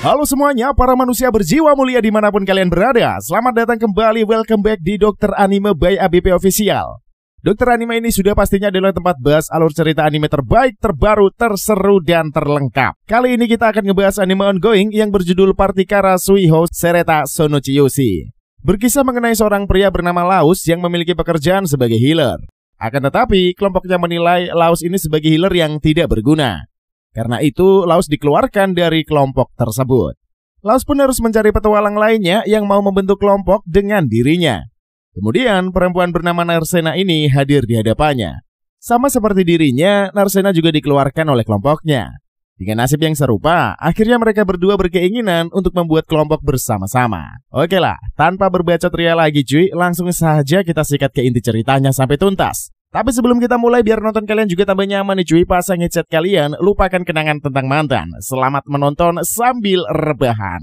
Halo semuanya, para manusia berjiwa mulia dimanapun kalian berada. Selamat datang kembali, welcome back di Dokter Anime by ABP Official. Dokter Anime ini sudah pastinya adalah tempat bahas alur cerita anime terbaik, terbaru, terseru, dan terlengkap. Kali ini kita akan ngebahas anime ongoing yang berjudul Partikara Suihou Sereta Sonochiyoshi. Berkisah mengenai seorang pria bernama Laus yang memiliki pekerjaan sebagai healer. Akan tetapi, kelompoknya menilai Laus ini sebagai healer yang tidak berguna. Karena itu, Laus dikeluarkan dari kelompok tersebut. Laus pun harus mencari petualang lainnya yang mau membentuk kelompok dengan dirinya. Kemudian, perempuan bernama Narsena ini hadir di hadapannya. Sama seperti dirinya, Narsena juga dikeluarkan oleh kelompoknya. Dengan nasib yang serupa, akhirnya mereka berdua berkeinginan untuk membuat kelompok bersama-sama. Oke lah, tanpa berbacot ria lagi cuy, langsung saja kita sikat ke inti ceritanya sampai tuntas. Tapi sebelum kita mulai, biar nonton kalian juga tambah nyaman nih cuy, pasang headset kalian, lupakan kenangan tentang mantan. Selamat menonton sambil rebahan.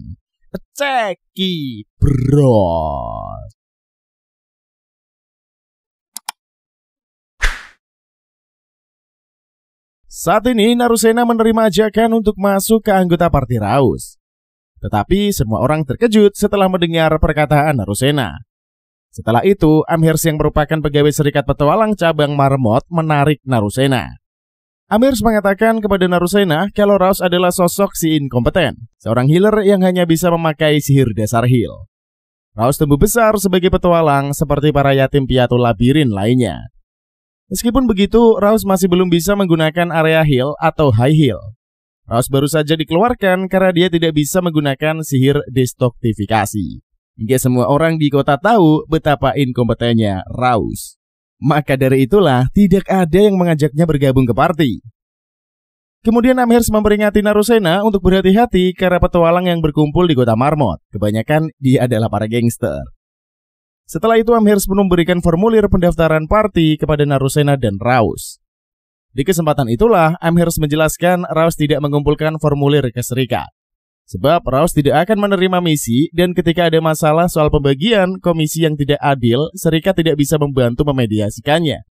Ceki bros. Saat ini Narusena menerima ajakan untuk masuk ke anggota Party Raus. Tetapi semua orang terkejut setelah mendengar perkataan Narusena. Setelah itu, Amhers yang merupakan pegawai serikat petualang cabang Marmot menarik Narusena. Amhers mengatakan kepada Narusena kalau Raus adalah sosok si inkompeten, seorang healer yang hanya bisa memakai sihir dasar heal. Raus tumbuh besar sebagai petualang seperti para yatim piatu labirin lainnya. Meskipun begitu, Raus masih belum bisa menggunakan area heal atau high heal. Raus baru saja dikeluarkan karena dia tidak bisa menggunakan sihir destruktifikasi. Hingga semua orang di kota tahu betapa inkompetennya Raus. Maka dari itulah tidak ada yang mengajaknya bergabung ke party. Kemudian Amhers memperingati Narusena untuk berhati-hati karena petualang yang berkumpul di kota Marmot. Kebanyakan dia adalah para gangster. Setelah itu Amhers pun memberikan formulir pendaftaran party kepada Narusena dan Raus. Di kesempatan itulah Amhers menjelaskan Raus tidak mengumpulkan formulir ke serikat. Sebab Raus tidak akan menerima misi dan ketika ada masalah soal pembagian komisi yang tidak adil, serikat tidak bisa membantu memediasikannya.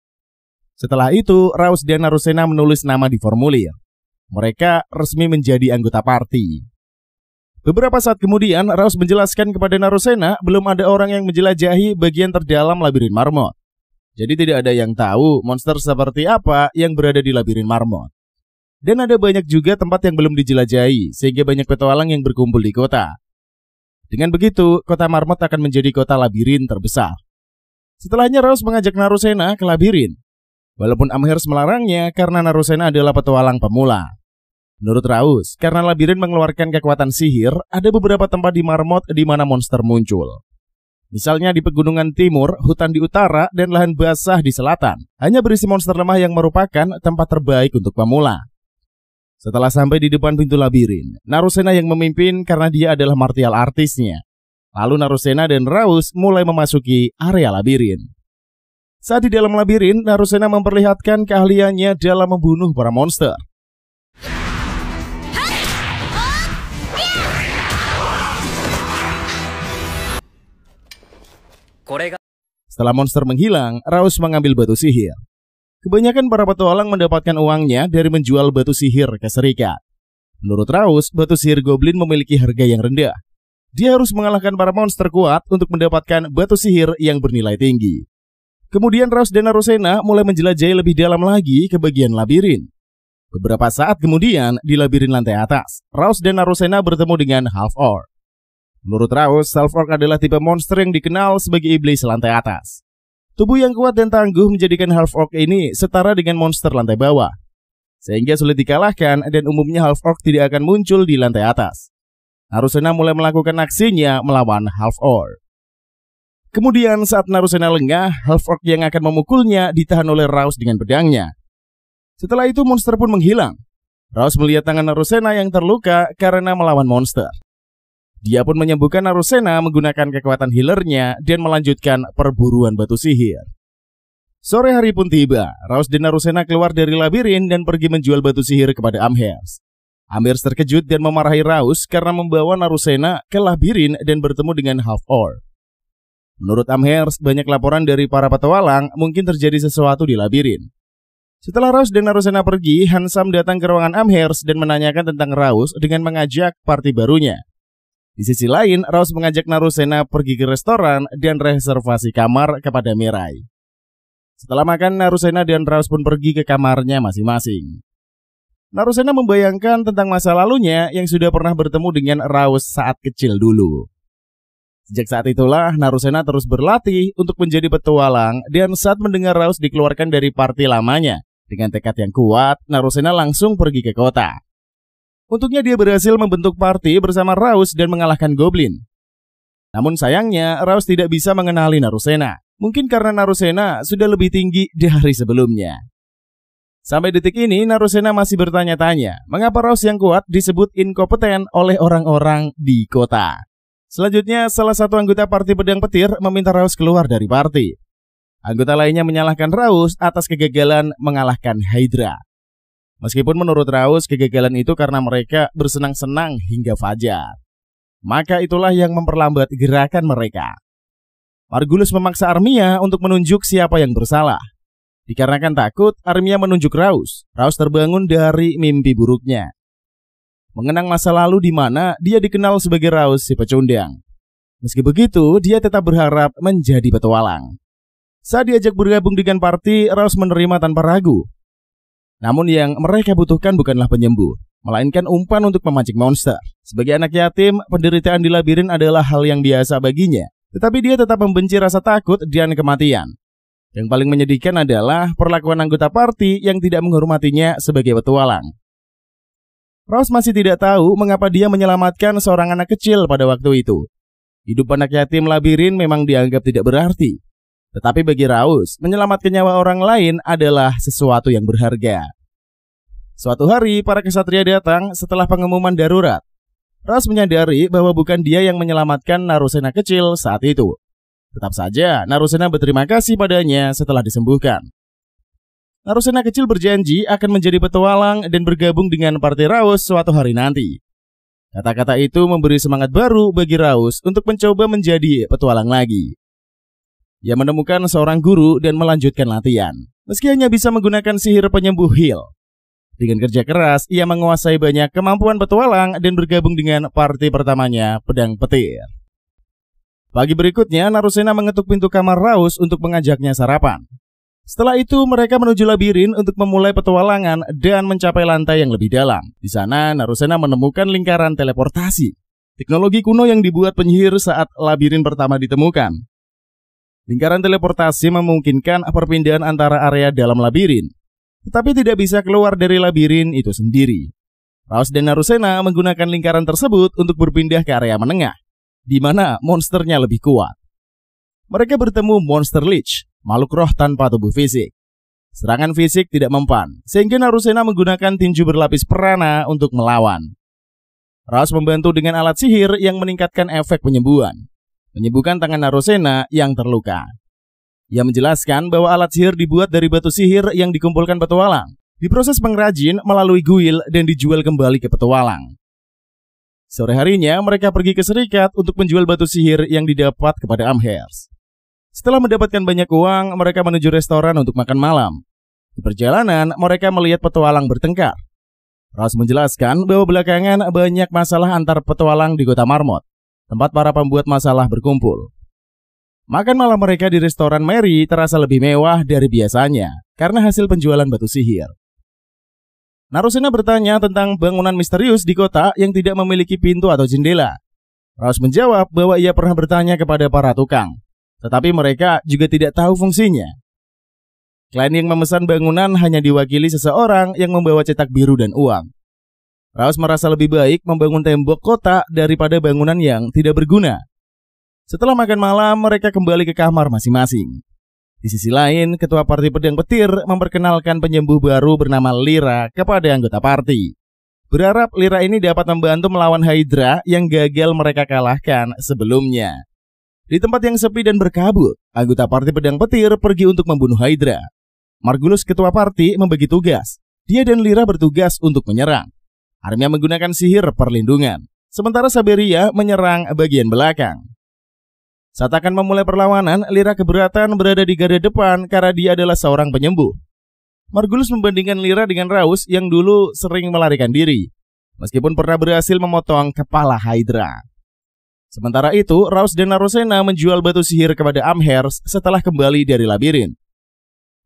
Setelah itu, Raus dan Narusena menulis nama di formulir. Mereka resmi menjadi anggota party. Beberapa saat kemudian, Raus menjelaskan kepada Narusena belum ada orang yang menjelajahi bagian terdalam labirin Marmot. Jadi tidak ada yang tahu monster seperti apa yang berada di labirin Marmot. Dan ada banyak juga tempat yang belum dijelajahi, sehingga banyak petualang yang berkumpul di kota. Dengan begitu, kota Marmot akan menjadi kota labirin terbesar. Setelahnya Raus mengajak Narusena ke labirin. Walaupun Amhers melarangnya karena Narusena adalah petualang pemula. Menurut Raus, karena labirin mengeluarkan kekuatan sihir, ada beberapa tempat di Marmot di mana monster muncul. Misalnya di pegunungan timur, hutan di utara, dan lahan basah di selatan. Hanya berisi monster lemah yang merupakan tempat terbaik untuk pemula. Setelah sampai di depan pintu labirin, Narusena yang memimpin karena dia adalah martial artisnya. Lalu Narusena dan Raus mulai memasuki area labirin. Saat di dalam labirin, Narusena memperlihatkan keahliannya dalam membunuh para monster. Setelah monster menghilang, Raus mengambil batu sihir. Kebanyakan para petualang mendapatkan uangnya dari menjual batu sihir ke serikat. Menurut Raus, batu sihir goblin memiliki harga yang rendah. Dia harus mengalahkan para monster kuat untuk mendapatkan batu sihir yang bernilai tinggi. Kemudian Raus dan Narusena mulai menjelajahi lebih dalam lagi ke bagian labirin. Beberapa saat kemudian, di labirin lantai atas, Raus dan Narusena bertemu dengan Half Orc. Menurut Raus, Half Orc adalah tipe monster yang dikenal sebagai iblis lantai atas. Tubuh yang kuat dan tangguh menjadikan Half Orc ini setara dengan monster lantai bawah. Sehingga sulit dikalahkan dan umumnya Half Orc tidak akan muncul di lantai atas. Narusena mulai melakukan aksinya melawan Half Orc. Kemudian saat Narusena lengah, Half Orc yang akan memukulnya ditahan oleh Raus dengan pedangnya. Setelah itu monster pun menghilang. Raus melihat tangan Narusena yang terluka karena melawan monster. Dia pun menyembuhkan Narusena menggunakan kekuatan healernya dan melanjutkan perburuan batu sihir. Sore hari pun tiba, Raus dan Narusena keluar dari labirin dan pergi menjual batu sihir kepada Amhers. Amhers terkejut dan memarahi Raus karena membawa Narusena ke labirin dan bertemu dengan Half Orc. Menurut Amhers, banyak laporan dari para petualang mungkin terjadi sesuatu di labirin. Setelah Raus dan Narusena pergi, Hansam datang ke ruangan Amherst dan menanyakan tentang Raus dengan mengajak party barunya. Di sisi lain, Raus mengajak Narusena pergi ke restoran dan reservasi kamar kepada Mirai. Setelah makan, Narusena dan Raus pun pergi ke kamarnya masing-masing. Narusena membayangkan tentang masa lalunya yang sudah pernah bertemu dengan Raus saat kecil dulu. Sejak saat itulah Narusena terus berlatih untuk menjadi petualang dan saat mendengar Raus dikeluarkan dari party lamanya, dengan tekad yang kuat, Narusena langsung pergi ke kota. Untuknya dia berhasil membentuk party bersama Raus dan mengalahkan Goblin. Namun sayangnya Raus tidak bisa mengenali Narusena, mungkin karena Narusena sudah lebih tinggi dari sebelumnya. Sampai detik ini Narusena masih bertanya-tanya mengapa Raus yang kuat disebut inkompeten oleh orang-orang di kota. Selanjutnya, salah satu anggota party pedang petir meminta Raus keluar dari party. Anggota lainnya menyalahkan Raus atas kegagalan mengalahkan Hydra. Meskipun menurut Raus kegagalan itu karena mereka bersenang-senang hingga fajar. Maka itulah yang memperlambat gerakan mereka. Margulis memaksa Armia untuk menunjuk siapa yang bersalah. Dikarenakan takut, Armia menunjuk Raus. Raus terbangun dari mimpi buruknya. Mengenang masa lalu di mana dia dikenal sebagai Raus si pecundang. Meski begitu, dia tetap berharap menjadi petualang. Saat diajak bergabung dengan party, Raus menerima tanpa ragu. Namun yang mereka butuhkan bukanlah penyembuh, melainkan umpan untuk memancing monster. Sebagai anak yatim, penderitaan di labirin adalah hal yang biasa baginya. Tetapi dia tetap membenci rasa takut dan kematian. Yang paling menyedihkan adalah perlakuan anggota party yang tidak menghormatinya sebagai petualang. Raus masih tidak tahu mengapa dia menyelamatkan seorang anak kecil pada waktu itu. Hidup anak yatim labirin memang dianggap tidak berarti. Tetapi bagi Raus, menyelamatkan nyawa orang lain adalah sesuatu yang berharga. Suatu hari, para kesatria datang setelah pengumuman darurat. Raus menyadari bahwa bukan dia yang menyelamatkan Narusena kecil saat itu. Tetap saja, Narusena berterima kasih padanya setelah disembuhkan. Narusena kecil berjanji akan menjadi petualang dan bergabung dengan partai Raus suatu hari nanti. Kata-kata itu memberi semangat baru bagi Raus untuk mencoba menjadi petualang lagi. Ia menemukan seorang guru dan melanjutkan latihan. Meski hanya bisa menggunakan sihir penyembuh heal. Dengan kerja keras, ia menguasai banyak kemampuan petualang dan bergabung dengan partai pertamanya, Pedang Petir. Pagi berikutnya, Narusena mengetuk pintu kamar Raus untuk mengajaknya sarapan. Setelah itu, mereka menuju labirin untuk memulai petualangan dan mencapai lantai yang lebih dalam. Di sana, Narusena menemukan lingkaran teleportasi, teknologi kuno yang dibuat penyihir saat labirin pertama ditemukan. Lingkaran teleportasi memungkinkan perpindahan antara area dalam labirin, tetapi tidak bisa keluar dari labirin itu sendiri. Raus dan Narusena menggunakan lingkaran tersebut untuk berpindah ke area menengah, di mana monsternya lebih kuat. Mereka bertemu Monster Lich, makhluk roh tanpa tubuh fisik. Serangan fisik tidak mempan, sehingga Narusena menggunakan tinju berlapis perana untuk melawan. Raus membantu dengan alat sihir yang meningkatkan efek penyembuhan, menyembuhkan tangan Narusena yang terluka. Ia menjelaskan bahwa alat sihir dibuat dari batu sihir yang dikumpulkan petualang, diproses pengrajin melalui guil dan dijual kembali ke petualang. Sore harinya mereka pergi ke Serikat untuk menjual batu sihir yang didapat kepada Amherst. Setelah mendapatkan banyak uang, mereka menuju restoran untuk makan malam. Di perjalanan, mereka melihat petualang bertengkar. Raus menjelaskan bahwa belakangan banyak masalah antar petualang di Kota Marmot, tempat para pembuat masalah berkumpul. Makan malam mereka di restoran Mary terasa lebih mewah dari biasanya karena hasil penjualan batu sihir. Narusena bertanya tentang bangunan misterius di kota yang tidak memiliki pintu atau jendela. Raus menjawab bahwa ia pernah bertanya kepada para tukang, tetapi mereka juga tidak tahu fungsinya. Klien yang memesan bangunan hanya diwakili seseorang yang membawa cetak biru dan uang. Raus merasa lebih baik membangun tembok kota daripada bangunan yang tidak berguna. Setelah makan malam, mereka kembali ke kamar masing-masing. Di sisi lain, ketua parti Pedang Petir memperkenalkan penyembuh baru bernama Lyra kepada anggota parti. Berharap Lyra ini dapat membantu melawan Hydra yang gagal mereka kalahkan sebelumnya. Di tempat yang sepi dan berkabut, anggota parti Pedang Petir pergi untuk membunuh Hydra. Margulis, ketua parti, membagi tugas. Dia dan Lyra bertugas untuk menyerang. Armia menggunakan sihir perlindungan, sementara Saberia menyerang bagian belakang. Saat akan memulai perlawanan, Lyra keberatan berada di garda depan karena dia adalah seorang penyembuh. Margulis membandingkan Lyra dengan Raus yang dulu sering melarikan diri, meskipun pernah berhasil memotong kepala Hydra. Sementara itu, Raus dan Narusena menjual batu sihir kepada Amherst setelah kembali dari labirin.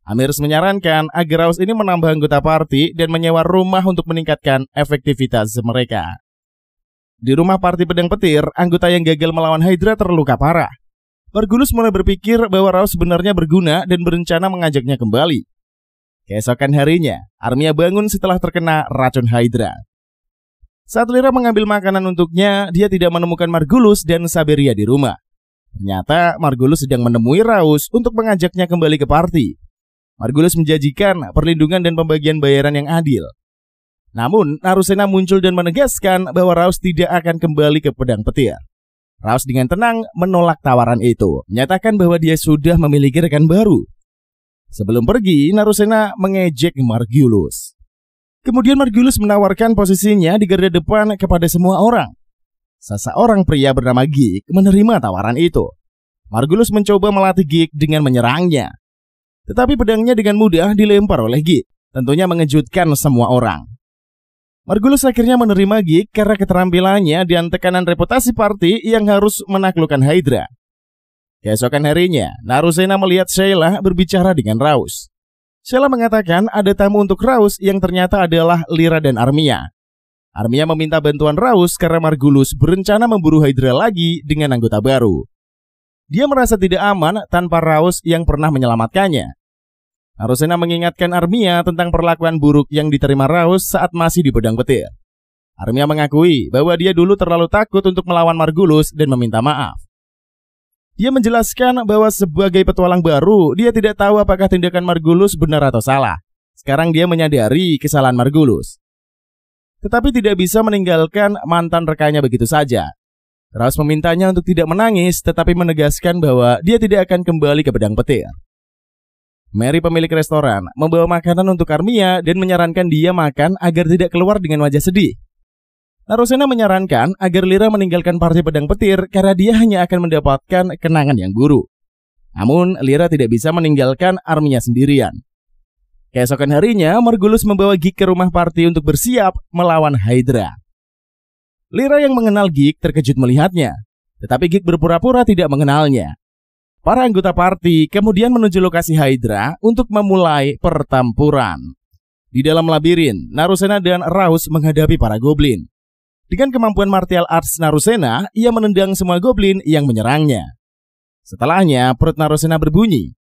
Amherst menyarankan agar Raus ini menambah anggota party dan menyewa rumah untuk meningkatkan efektivitas mereka. Di rumah party pedang petir, anggota yang gagal melawan Hydra terluka parah. Margulis mulai berpikir bahwa Raus sebenarnya berguna dan berencana mengajaknya kembali. Keesokan harinya, Armia bangun setelah terkena racun Hydra. Saat Lyra mengambil makanan untuknya, dia tidak menemukan Margulis dan Saberia di rumah. Ternyata Margulis sedang menemui Raus untuk mengajaknya kembali ke party. Margulis menjanjikan perlindungan dan pembagian bayaran yang adil. Namun, Narusena muncul dan menegaskan bahwa Raus tidak akan kembali ke pedang petir. Raus dengan tenang menolak tawaran itu, menyatakan bahwa dia sudah memiliki rekan baru. Sebelum pergi, Narusena mengejek Margulis. Kemudian Margulis menawarkan posisinya di garda depan kepada semua orang. Seseorang pria bernama Geek menerima tawaran itu. Margulis mencoba melatih Geek dengan menyerangnya. Tetapi pedangnya dengan mudah dilempar oleh Geek, tentunya mengejutkan semua orang. Margulis akhirnya menerima Geek karena keterampilannya dan tekanan reputasi party yang harus menaklukkan Hydra. Keesokan harinya, Narusena melihat Sheila berbicara dengan Raus. Sheila mengatakan ada tamu untuk Raus yang ternyata adalah Lyra dan Armia. Armia meminta bantuan Raus karena Margulis berencana memburu Hydra lagi dengan anggota baru. Dia merasa tidak aman tanpa Raus yang pernah menyelamatkannya. Narusena mengingatkan Armia tentang perlakuan buruk yang diterima Raus saat masih di pedang petir. Armia mengakui bahwa dia dulu terlalu takut untuk melawan Margulis dan meminta maaf. Dia menjelaskan bahwa sebagai petualang baru, dia tidak tahu apakah tindakan Margulis benar atau salah. Sekarang dia menyadari kesalahan Margulis. Tetapi tidak bisa meninggalkan mantan rekannya begitu saja. Raus memintanya untuk tidak menangis, tetapi menegaskan bahwa dia tidak akan kembali ke pedang petir. Mary, pemilik restoran, membawa makanan untuk Armia dan menyarankan dia makan agar tidak keluar dengan wajah sedih. Narusena menyarankan agar Lyra meninggalkan partai pedang petir karena dia hanya akan mendapatkan kenangan yang buruk. Namun, Lyra tidak bisa meninggalkan Armia sendirian. Keesokan harinya, Margulis membawa Geek ke rumah party untuk bersiap melawan Hydra. Lyra yang mengenal Geek terkejut melihatnya, tetapi Geek berpura-pura tidak mengenalnya. Para anggota party kemudian menuju lokasi Hydra untuk memulai pertempuran. Di dalam labirin, Narusena dan Raus menghadapi para goblin. Dengan kemampuan martial arts Narusena, ia menendang semua goblin yang menyerangnya. Setelahnya, perut Narusena berbunyi.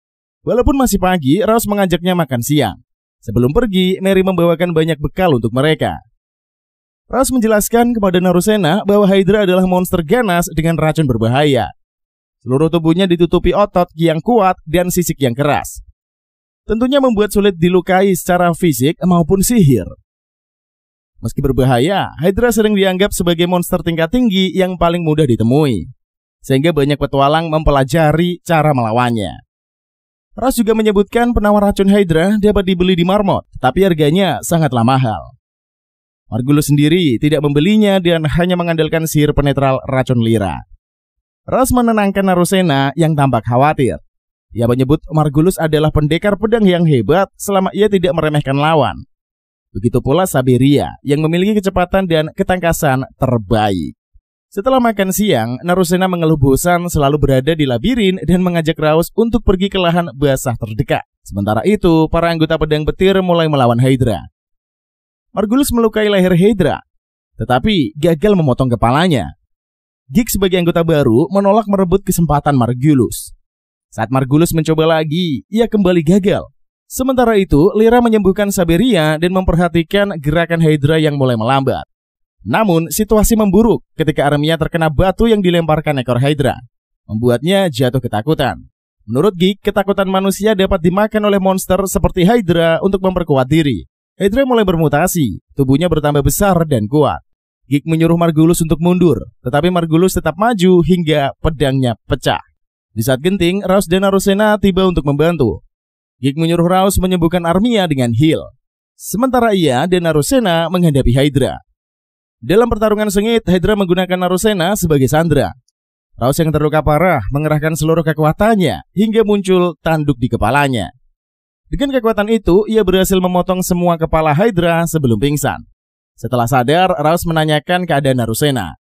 Walaupun masih pagi, Raus mengajaknya makan siang. Sebelum pergi, Mary membawakan banyak bekal untuk mereka. Raus menjelaskan kepada Narusena bahwa Hydra adalah monster ganas dengan racun berbahaya. Seluruh tubuhnya ditutupi otot yang kuat dan sisik yang keras. Tentunya membuat sulit dilukai secara fisik maupun sihir. Meski berbahaya, Hydra sering dianggap sebagai monster tingkat tinggi yang paling mudah ditemui, sehingga banyak petualang mempelajari cara melawannya. Raus juga menyebutkan penawar racun Hydra dapat dibeli di Marmot, tapi harganya sangatlah mahal. Margulis sendiri tidak membelinya dan hanya mengandalkan sihir penetral racun Lyra. Raus menenangkan Narusena yang tampak khawatir. Ia menyebut Margulis adalah pendekar pedang yang hebat selama ia tidak meremehkan lawan. Begitu pula Saberia yang memiliki kecepatan dan ketangkasan terbaik. Setelah makan siang, Narusena mengeluh bosan selalu berada di labirin dan mengajak Raus untuk pergi ke lahan basah terdekat. Sementara itu, para anggota pedang petir mulai melawan Hydra. Margulis melukai leher Hydra, tetapi gagal memotong kepalanya. Geek sebagai anggota baru menolak merebut kesempatan Margulis. Saat Margulis mencoba lagi, ia kembali gagal. Sementara itu, Lyra menyembuhkan Saberia dan memperhatikan gerakan Hydra yang mulai melambat. Namun, situasi memburuk ketika Armia terkena batu yang dilemparkan ekor Hydra, membuatnya jatuh ketakutan. Menurut Geek, ketakutan manusia dapat dimakan oleh monster seperti Hydra untuk memperkuat diri. Hydra mulai bermutasi, tubuhnya bertambah besar dan kuat. Geek menyuruh Margulis untuk mundur, tetapi Margulis tetap maju hingga pedangnya pecah. Di saat genting, Raus dan Narusena tiba untuk membantu. Geek menyuruh Raus menyembuhkan Armia dengan heal. Sementara ia dan Narusena menghadapi Hydra. Dalam pertarungan sengit, Hydra menggunakan Narusena sebagai sandera. Raus yang terluka parah mengerahkan seluruh kekuatannya hingga muncul tanduk di kepalanya. Dengan kekuatan itu, ia berhasil memotong semua kepala Hydra sebelum pingsan. Setelah sadar, Raus menanyakan keadaan Narusena.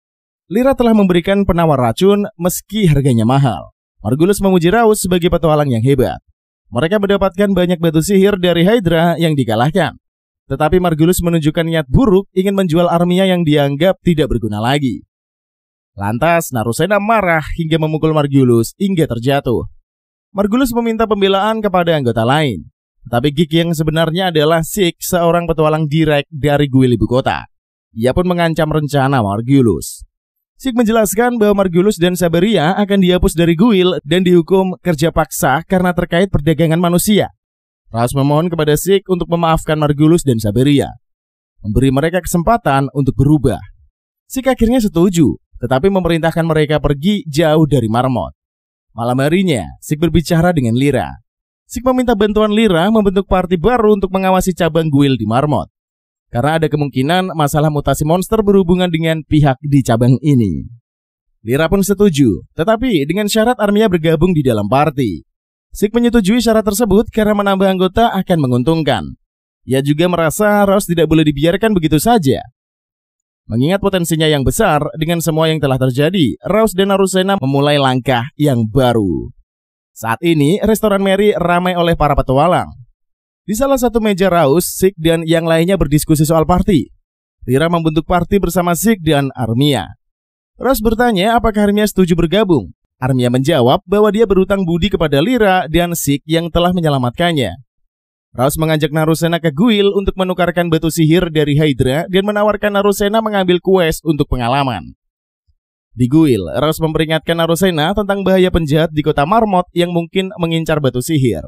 Lyra telah memberikan penawar racun meski harganya mahal. Margulis memuji Raus sebagai petualang yang hebat. Mereka mendapatkan banyak batu sihir dari Hydra yang dikalahkan. Tetapi Margulis menunjukkan niat buruk ingin menjual Armia yang dianggap tidak berguna lagi. Lantas, Narusena marah hingga memukul Margulis hingga terjatuh. Margulis meminta pembelaan kepada anggota lain. Tetapi Geek yang sebenarnya adalah Zeke, seorang petualang direct dari Guild ibu kota. Ia pun mengancam rencana Margulis. Zeke menjelaskan bahwa Margulis dan Saberia akan dihapus dari Guild dan dihukum kerja paksa karena terkait perdagangan manusia. Raus memohon kepada Zeke untuk memaafkan Margulis dan Saberia, memberi mereka kesempatan untuk berubah. Zeke akhirnya setuju, tetapi memerintahkan mereka pergi jauh dari Marmot. Malam harinya, Zeke berbicara dengan Lyra. Zeke meminta bantuan Lyra membentuk parti baru untuk mengawasi cabang Guild di Marmot. Karena ada kemungkinan masalah mutasi monster berhubungan dengan pihak di cabang ini. Lyra pun setuju, tetapi dengan syarat Armia bergabung di dalam parti. Zeke menyetujui syarat tersebut karena menambah anggota akan menguntungkan. Ia juga merasa Raus tidak boleh dibiarkan begitu saja. Mengingat potensinya yang besar, dengan semua yang telah terjadi, Raus dan Narusena memulai langkah yang baru. Saat ini, restoran Mary ramai oleh para petualang. Di salah satu meja Raus, Zeke dan yang lainnya berdiskusi soal party. Lyra membentuk party bersama Zeke dan Armia. Raus bertanya apakah Armia setuju bergabung. Armia menjawab bahwa dia berhutang budi kepada Lyra dan Zeke yang telah menyelamatkannya. Raus mengajak Narusena ke Guild untuk menukarkan batu sihir dari Hydra dan menawarkan Narusena mengambil quest untuk pengalaman. Di Guild, Raus memperingatkan Narusena tentang bahaya penjahat di kota Marmot yang mungkin mengincar batu sihir.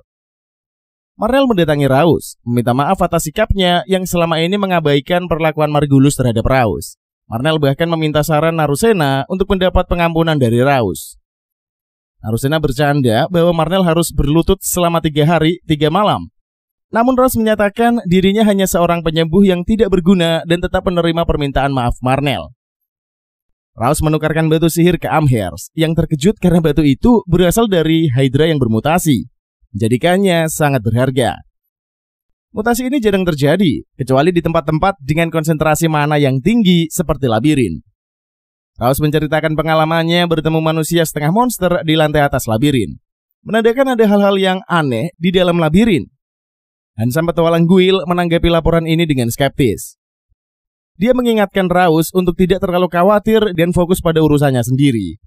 Marnell mendatangi Raus, meminta maaf atas sikapnya yang selama ini mengabaikan perlakuan Margulis terhadap Raus. Marnell bahkan meminta saran Narusena untuk mendapat pengampunan dari Raus. Narusena bercanda bahwa Marnell harus berlutut selama 3 hari 3 malam. Namun Raus menyatakan dirinya hanya seorang penyembuh yang tidak berguna dan tetap menerima permintaan maaf Marnell. Raus menukarkan batu sihir ke Amherst yang terkejut karena batu itu berasal dari Hydra yang bermutasi, menjadikannya sangat berharga. Mutasi ini jarang terjadi, kecuali di tempat-tempat dengan konsentrasi mana yang tinggi seperti labirin. Raus menceritakan pengalamannya bertemu manusia setengah monster di lantai atas labirin, menandakan ada hal-hal yang aneh di dalam labirin. Hansam petualang Guild menanggapi laporan ini dengan skeptis. Dia mengingatkan Raus untuk tidak terlalu khawatir dan fokus pada urusannya sendiri.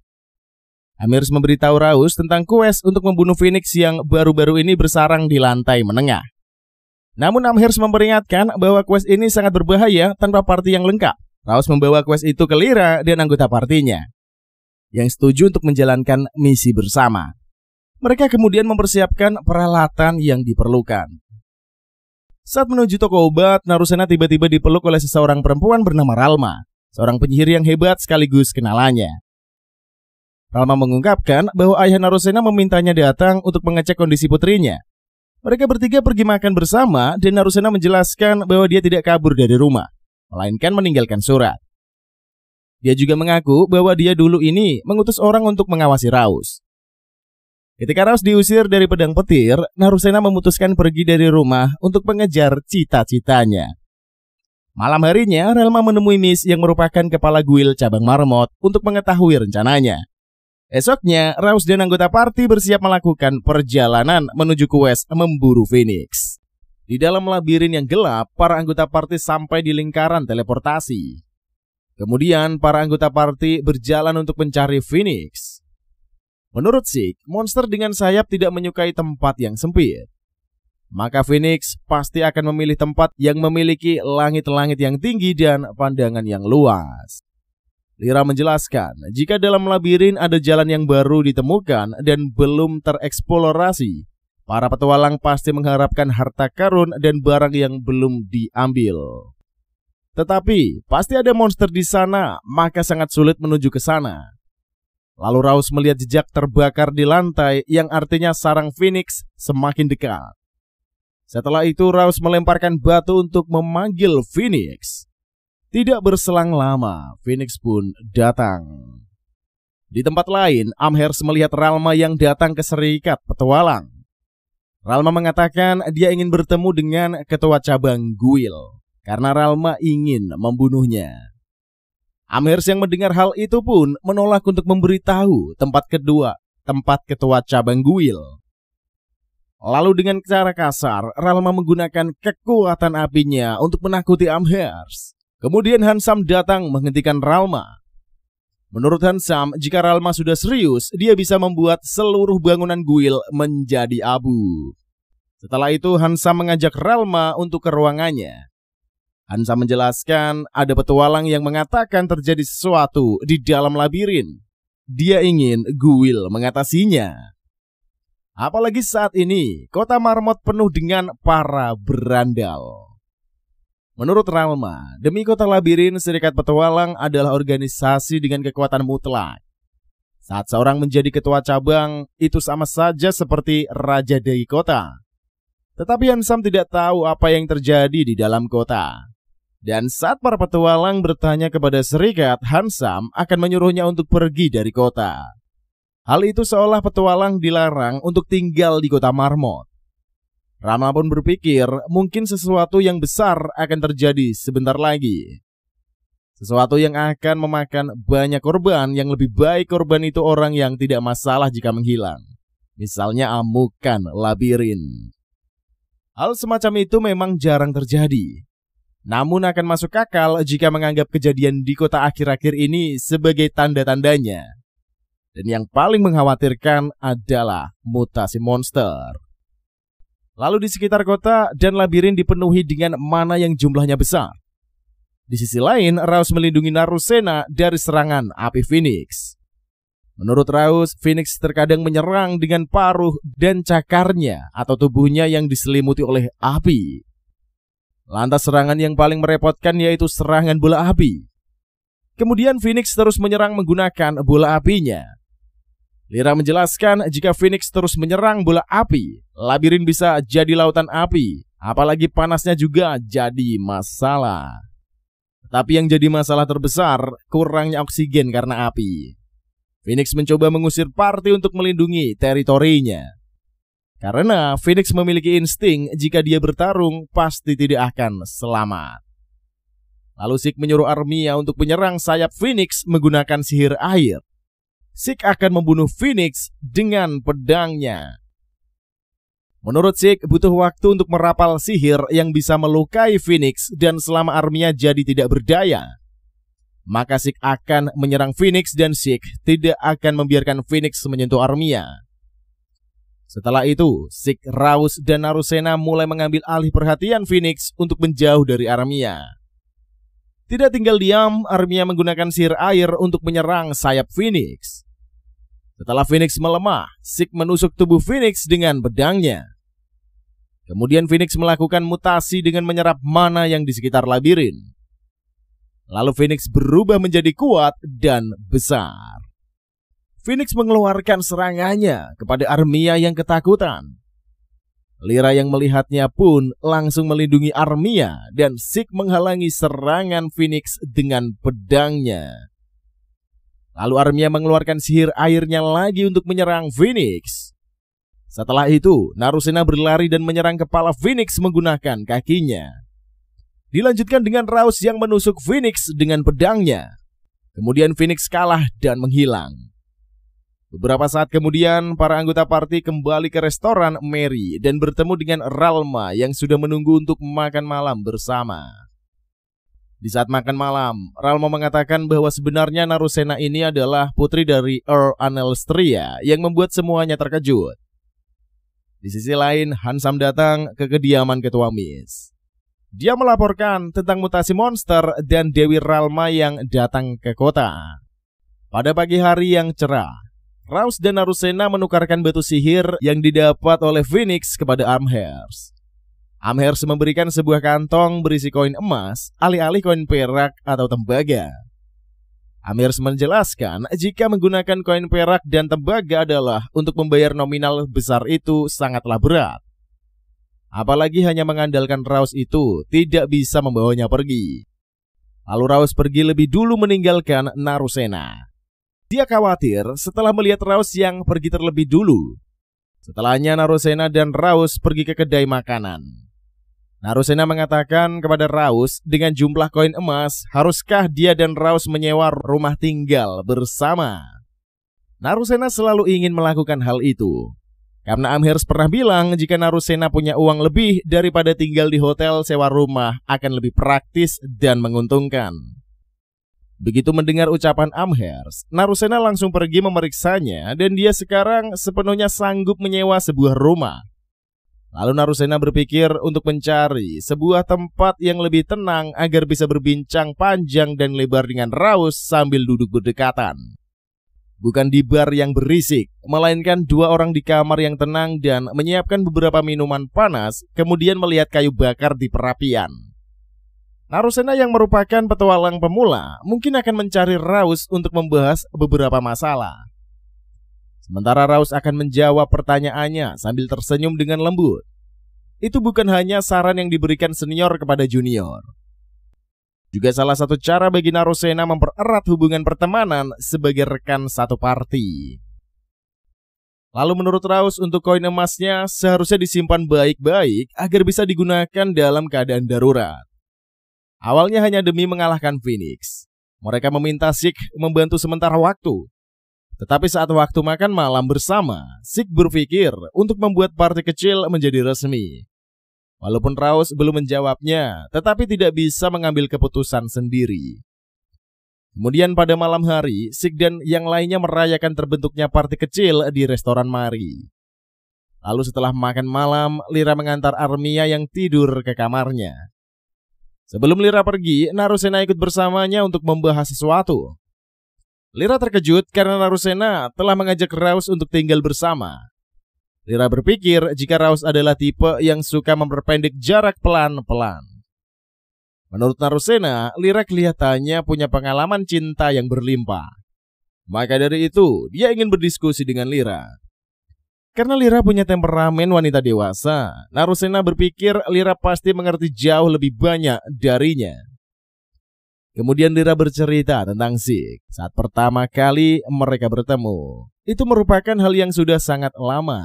Amherst memberitahu Raus tentang quest untuk membunuh Phoenix yang baru-baru ini bersarang di lantai menengah. Namun Amherst memperingatkan bahwa quest ini sangat berbahaya tanpa party yang lengkap. Raus membawa quest itu ke Lyra dan anggota partinya, yang setuju untuk menjalankan misi bersama. Mereka kemudian mempersiapkan peralatan yang diperlukan. Saat menuju toko obat, Narusena tiba-tiba dipeluk oleh seseorang perempuan bernama Ralma, seorang penyihir yang hebat sekaligus kenalannya. Ralma mengungkapkan bahwa ayah Narusena memintanya datang untuk mengecek kondisi putrinya. Mereka bertiga pergi makan bersama dan Narusena menjelaskan bahwa dia tidak kabur dari rumah, melainkan meninggalkan surat. Dia juga mengaku bahwa dia dulu ini mengutus orang untuk mengawasi Raus. Ketika Raus diusir dari pedang petir, Narusena memutuskan pergi dari rumah untuk mengejar cita-citanya. Malam harinya, Ralma menemui Miss yang merupakan kepala Guild cabang Marmot untuk mengetahui rencananya. Esoknya, Raus dan anggota party bersiap melakukan perjalanan menuju quest memburu Phoenix. Di dalam labirin yang gelap, para anggota party sampai di lingkaran teleportasi. Kemudian, para anggota party berjalan untuk mencari Phoenix. Menurut Zeke, monster dengan sayap tidak menyukai tempat yang sempit. Maka Phoenix pasti akan memilih tempat yang memiliki langit-langit yang tinggi dan pandangan yang luas. Lyra menjelaskan, jika dalam labirin ada jalan yang baru ditemukan dan belum tereksplorasi, para petualang pasti mengharapkan harta karun dan barang yang belum diambil. Tetapi, pasti ada monster di sana, maka sangat sulit menuju ke sana. Lalu Raus melihat jejak terbakar di lantai yang artinya sarang Phoenix semakin dekat. Setelah itu Raus melemparkan batu untuk memanggil Phoenix. Tidak berselang lama, Phoenix pun datang. Di tempat lain, Amherst melihat Ralma yang datang ke serikat petualang. Ralma mengatakan dia ingin bertemu dengan ketua cabang Guild karena Ralma ingin membunuhnya. Amherst yang mendengar hal itu pun menolak untuk memberitahu tempat ketua cabang Guild. Lalu dengan cara kasar, Ralma menggunakan kekuatan apinya untuk menakuti Amherst. Kemudian Hansam datang menghentikan Ralma. Menurut Hansam, jika Ralma sudah serius, dia bisa membuat seluruh bangunan Guild menjadi abu. Setelah itu Hansam mengajak Ralma untuk ke ruangannya. Hansam menjelaskan ada petualang yang mengatakan terjadi sesuatu di dalam labirin. Dia ingin Guild mengatasinya. Apalagi saat ini, kota Marmot penuh dengan para berandal. Menurut Ralma, demi kota labirin, Serikat Petualang adalah organisasi dengan kekuatan mutlak. Saat seorang menjadi ketua cabang, itu sama saja seperti raja dari kota. Tetapi Hansam tidak tahu apa yang terjadi di dalam kota. Dan saat para petualang bertanya kepada serikat, Hansam akan menyuruhnya untuk pergi dari kota. Hal itu seolah petualang dilarang untuk tinggal di kota Marmot. Ralma pun berpikir mungkin sesuatu yang besar akan terjadi sebentar lagi. Sesuatu yang akan memakan banyak korban, yang lebih baik korban itu orang yang tidak masalah jika menghilang. Misalnya amukan labirin. Hal semacam itu memang jarang terjadi. Namun akan masuk akal jika menganggap kejadian di kota akhir-akhir ini sebagai tanda-tandanya. Dan yang paling mengkhawatirkan adalah mutasi monster. Lalu di sekitar kota dan labirin dipenuhi dengan mana yang jumlahnya besar. Di sisi lain, Raus melindungi Narusena dari serangan api Phoenix. Menurut Raus, Phoenix terkadang menyerang dengan paruh dan cakarnya atau tubuhnya yang diselimuti oleh api. Lantas serangan yang paling merepotkan yaitu serangan bola api. Kemudian Phoenix terus menyerang menggunakan bola apinya. Lyra menjelaskan jika Phoenix terus menyerang bola api, labirin bisa jadi lautan api, apalagi panasnya juga jadi masalah. Tapi yang jadi masalah terbesar, kurangnya oksigen karena api. Phoenix mencoba mengusir party untuk melindungi teritorinya. Karena Phoenix memiliki insting jika dia bertarung pasti tidak akan selamat. Lalu Sik menyuruh Armia untuk menyerang sayap Phoenix menggunakan sihir air. Sik akan membunuh Phoenix dengan pedangnya. Menurut Sik, butuh waktu untuk merapal sihir yang bisa melukai Phoenix dan selama Armia jadi tidak berdaya, maka Sik akan menyerang Phoenix dan Sik tidak akan membiarkan Phoenix menyentuh Armia. Setelah itu, Sik, Raus, dan Narusena mulai mengambil alih perhatian Phoenix untuk menjauh dari Armia. Tidak tinggal diam, Armia menggunakan sihir air untuk menyerang sayap Phoenix. Setelah Phoenix melemah, Sik menusuk tubuh Phoenix dengan pedangnya. Kemudian Phoenix melakukan mutasi dengan menyerap mana yang di sekitar labirin. Lalu Phoenix berubah menjadi kuat dan besar. Phoenix mengeluarkan serangannya kepada Armia yang ketakutan. Lyra yang melihatnya pun langsung melindungi Armia dan Sik menghalangi serangan Phoenix dengan pedangnya. Lalu Armia mengeluarkan sihir airnya lagi untuk menyerang Phoenix. Setelah itu, Narusena berlari dan menyerang kepala Phoenix menggunakan kakinya. Dilanjutkan dengan Raus yang menusuk Phoenix dengan pedangnya. Kemudian Phoenix kalah dan menghilang. Beberapa saat kemudian, para anggota party kembali ke restoran Mary dan bertemu dengan Ralma yang sudah menunggu untuk makan malam bersama. Di saat makan malam, Ralma mengatakan bahwa sebenarnya Narusena ini adalah putri dari Earl Anelstria yang membuat semuanya terkejut. Di sisi lain, Hansam datang ke kediaman Ketua Mist. Dia melaporkan tentang mutasi monster dan Dewi Ralma yang datang ke kota. Pada pagi hari yang cerah, Raus dan Narusena menukarkan batu sihir yang didapat oleh Phoenix kepada Amherst. Amherst memberikan sebuah kantong berisi koin emas, alih-alih koin perak atau tembaga. Amherst menjelaskan jika menggunakan koin perak dan tembaga adalah untuk membayar nominal besar itu sangatlah berat. Apalagi hanya mengandalkan Raus itu tidak bisa membawanya pergi. Lalu Raus pergi lebih dulu meninggalkan Narusena. Dia khawatir setelah melihat Raus yang pergi terlebih dulu. Setelahnya Narusena dan Raus pergi ke kedai makanan. Narusena mengatakan kepada Raus dengan jumlah koin emas, haruskah dia dan Raus menyewa rumah tinggal bersama? Narusena selalu ingin melakukan hal itu, karena Amherst pernah bilang jika Narusena punya uang lebih daripada tinggal di hotel, sewa rumah akan lebih praktis dan menguntungkan. Begitu mendengar ucapan Amherst, Narusena langsung pergi memeriksanya dan dia sekarang sepenuhnya sanggup menyewa sebuah rumah. Lalu Narusena berpikir untuk mencari sebuah tempat yang lebih tenang agar bisa berbincang panjang dan lebar dengan Raus sambil duduk berdekatan. Bukan di bar yang berisik, melainkan dua orang di kamar yang tenang dan menyiapkan beberapa minuman panas, kemudian melihat kayu bakar di perapian. Narusena yang merupakan petualang pemula mungkin akan mencari Raus untuk membahas beberapa masalah. Sementara Raus akan menjawab pertanyaannya sambil tersenyum dengan lembut. Itu bukan hanya saran yang diberikan senior kepada junior, juga salah satu cara bagi Narusena mempererat hubungan pertemanan sebagai rekan satu party. Lalu menurut Raus untuk koin emasnya seharusnya disimpan baik-baik agar bisa digunakan dalam keadaan darurat. Awalnya hanya demi mengalahkan Phoenix, mereka meminta Zeke membantu sementara waktu. Tetapi saat waktu makan malam bersama, Zeke berpikir untuk membuat party kecil menjadi resmi. Walaupun Raus belum menjawabnya, tetapi tidak bisa mengambil keputusan sendiri. Kemudian pada malam hari, Zeke dan yang lainnya merayakan terbentuknya party kecil di restoran Mari. Lalu setelah makan malam, Lyra mengantar Armia yang tidur ke kamarnya. Sebelum Lyra pergi, Narusena ikut bersamanya untuk membahas sesuatu. Lyra terkejut karena Narusena telah mengajak Raus untuk tinggal bersama. Lyra berpikir jika Raus adalah tipe yang suka memperpendek jarak pelan-pelan. Menurut Narusena, Lyra kelihatannya punya pengalaman cinta yang berlimpah. Maka dari itu, dia ingin berdiskusi dengan Lyra. Karena Lyra punya temperamen wanita dewasa, Narusena berpikir Lyra pasti mengerti jauh lebih banyak darinya. Kemudian Lyra bercerita tentang Zeke saat pertama kali mereka bertemu. Itu merupakan hal yang sudah sangat lama.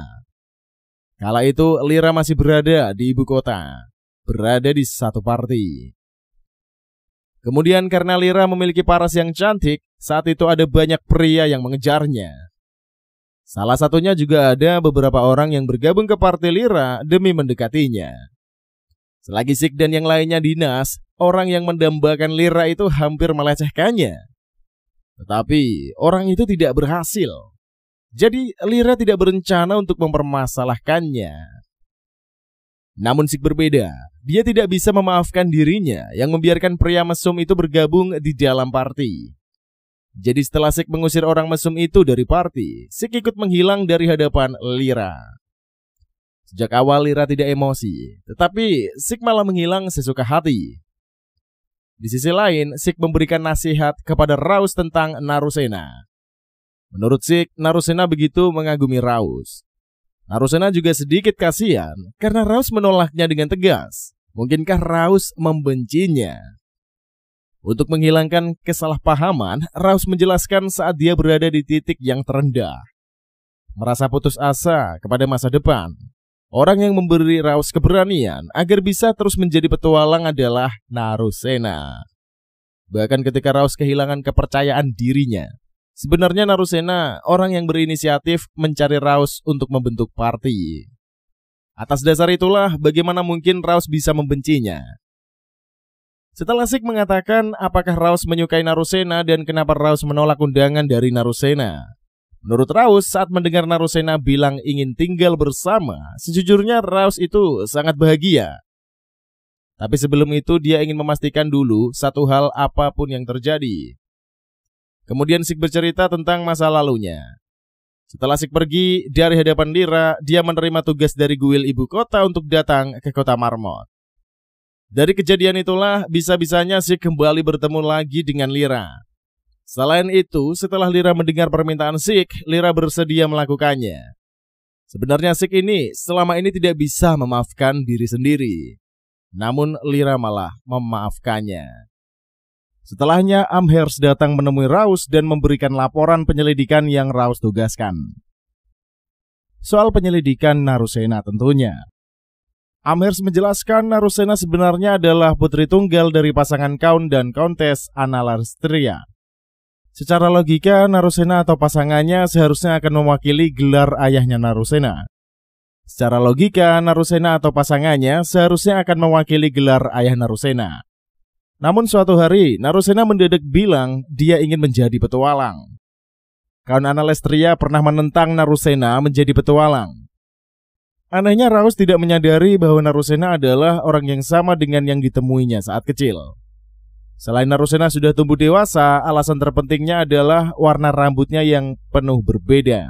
Kala itu Lyra masih berada di ibu kota, berada di satu party. Kemudian karena Lyra memiliki paras yang cantik, saat itu ada banyak pria yang mengejarnya. Salah satunya juga ada beberapa orang yang bergabung ke partai Lyra demi mendekatinya. Selagi Zeke dan yang lainnya dinas, orang yang mendambakan Lyra itu hampir melecehkannya. Tetapi orang itu tidak berhasil. Jadi Lyra tidak berencana untuk mempermasalahkannya. Namun Zeke berbeda. Dia tidak bisa memaafkan dirinya yang membiarkan pria mesum itu bergabung di dalam party. Jadi setelah Zeke mengusir orang mesum itu dari party, Zeke ikut menghilang dari hadapan Lyra. Sejak awal Lyra tidak emosi, tetapi Zeke malah menghilang sesuka hati. Di sisi lain, Zeke memberikan nasihat kepada Raus tentang Narusena. Menurut Zeke, Narusena begitu mengagumi Raus. Narusena juga sedikit kasihan karena Raus menolaknya dengan tegas. Mungkinkah Raus membencinya? Untuk menghilangkan kesalahpahaman, Raus menjelaskan saat dia berada di titik yang terendah, merasa putus asa kepada masa depan. Orang yang memberi Raus keberanian agar bisa terus menjadi petualang adalah Narusena. Bahkan ketika Raus kehilangan kepercayaan dirinya, sebenarnya Narusena orang yang berinisiatif mencari Raus untuk membentuk party. Atas dasar itulah bagaimana mungkin Raus bisa membencinya. Setelah Zeke mengatakan apakah Raus menyukai Narusena dan kenapa Raus menolak undangan dari Narusena. Menurut Raus, saat mendengar Narusena bilang ingin tinggal bersama, sejujurnya Raus itu sangat bahagia. Tapi sebelum itu dia ingin memastikan dulu satu hal apapun yang terjadi. Kemudian Zeke bercerita tentang masa lalunya. Setelah Zeke pergi dari hadapan Lyra, dia menerima tugas dari Guild ibu kota untuk datang ke kota Marmot. Dari kejadian itulah bisa-bisanya Zeke kembali bertemu lagi dengan Lyra. Selain itu, setelah Lyra mendengar permintaan Zeke, Lyra bersedia melakukannya. Sebenarnya Zeke ini selama ini tidak bisa memaafkan diri sendiri. Namun Lyra malah memaafkannya. Setelahnya Amherst datang menemui Raus dan memberikan laporan penyelidikan yang Raus tugaskan. soal penyelidikan Narusena tentunya. Amherst menjelaskan Narusena sebenarnya adalah putri tunggal dari pasangan Count dan Countess Analastria. Secara logika, Narusena atau pasangannya seharusnya akan mewakili gelar ayahnya Narusena. Secara logika, Narusena atau pasangannya seharusnya akan mewakili gelar ayah Narusena. Namun suatu hari, Narusena mendadak bilang dia ingin menjadi petualang. Count Analastria pernah menentang Narusena menjadi petualang. Anehnya, Raus tidak menyadari bahwa Narusena adalah orang yang sama dengan yang ditemuinya saat kecil. Selain Narusena sudah tumbuh dewasa, alasan terpentingnya adalah warna rambutnya yang penuh berbeda.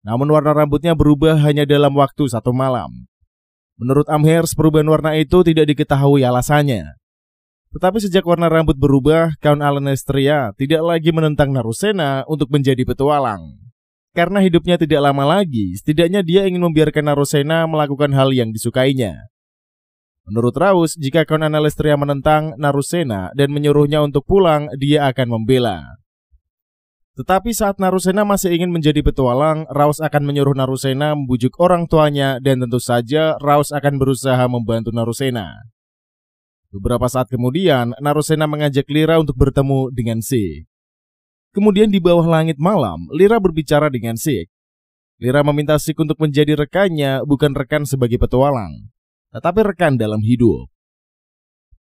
Namun warna rambutnya berubah hanya dalam waktu 1 malam. Menurut Amherst, perubahan warna itu tidak diketahui alasannya. Tetapi sejak warna rambut berubah, Count Analastria tidak lagi menentang Narusena untuk menjadi petualang. Karena hidupnya tidak lama lagi, setidaknya dia ingin membiarkan Narusena melakukan hal yang disukainya. Menurut Raus, jika Count Analastria menentang Narusena dan menyuruhnya untuk pulang, dia akan membela. Tetapi saat Narusena masih ingin menjadi petualang, Raus akan menyuruh Narusena membujuk orang tuanya dan tentu saja Raus akan berusaha membantu Narusena. Beberapa saat kemudian, Narusena mengajak Lyra untuk bertemu dengan Zeke. Kemudian di bawah langit malam, Lyra berbicara dengan Zeke. Lyra meminta Zeke untuk menjadi rekannya, bukan rekan sebagai petualang, tetapi rekan dalam hidup.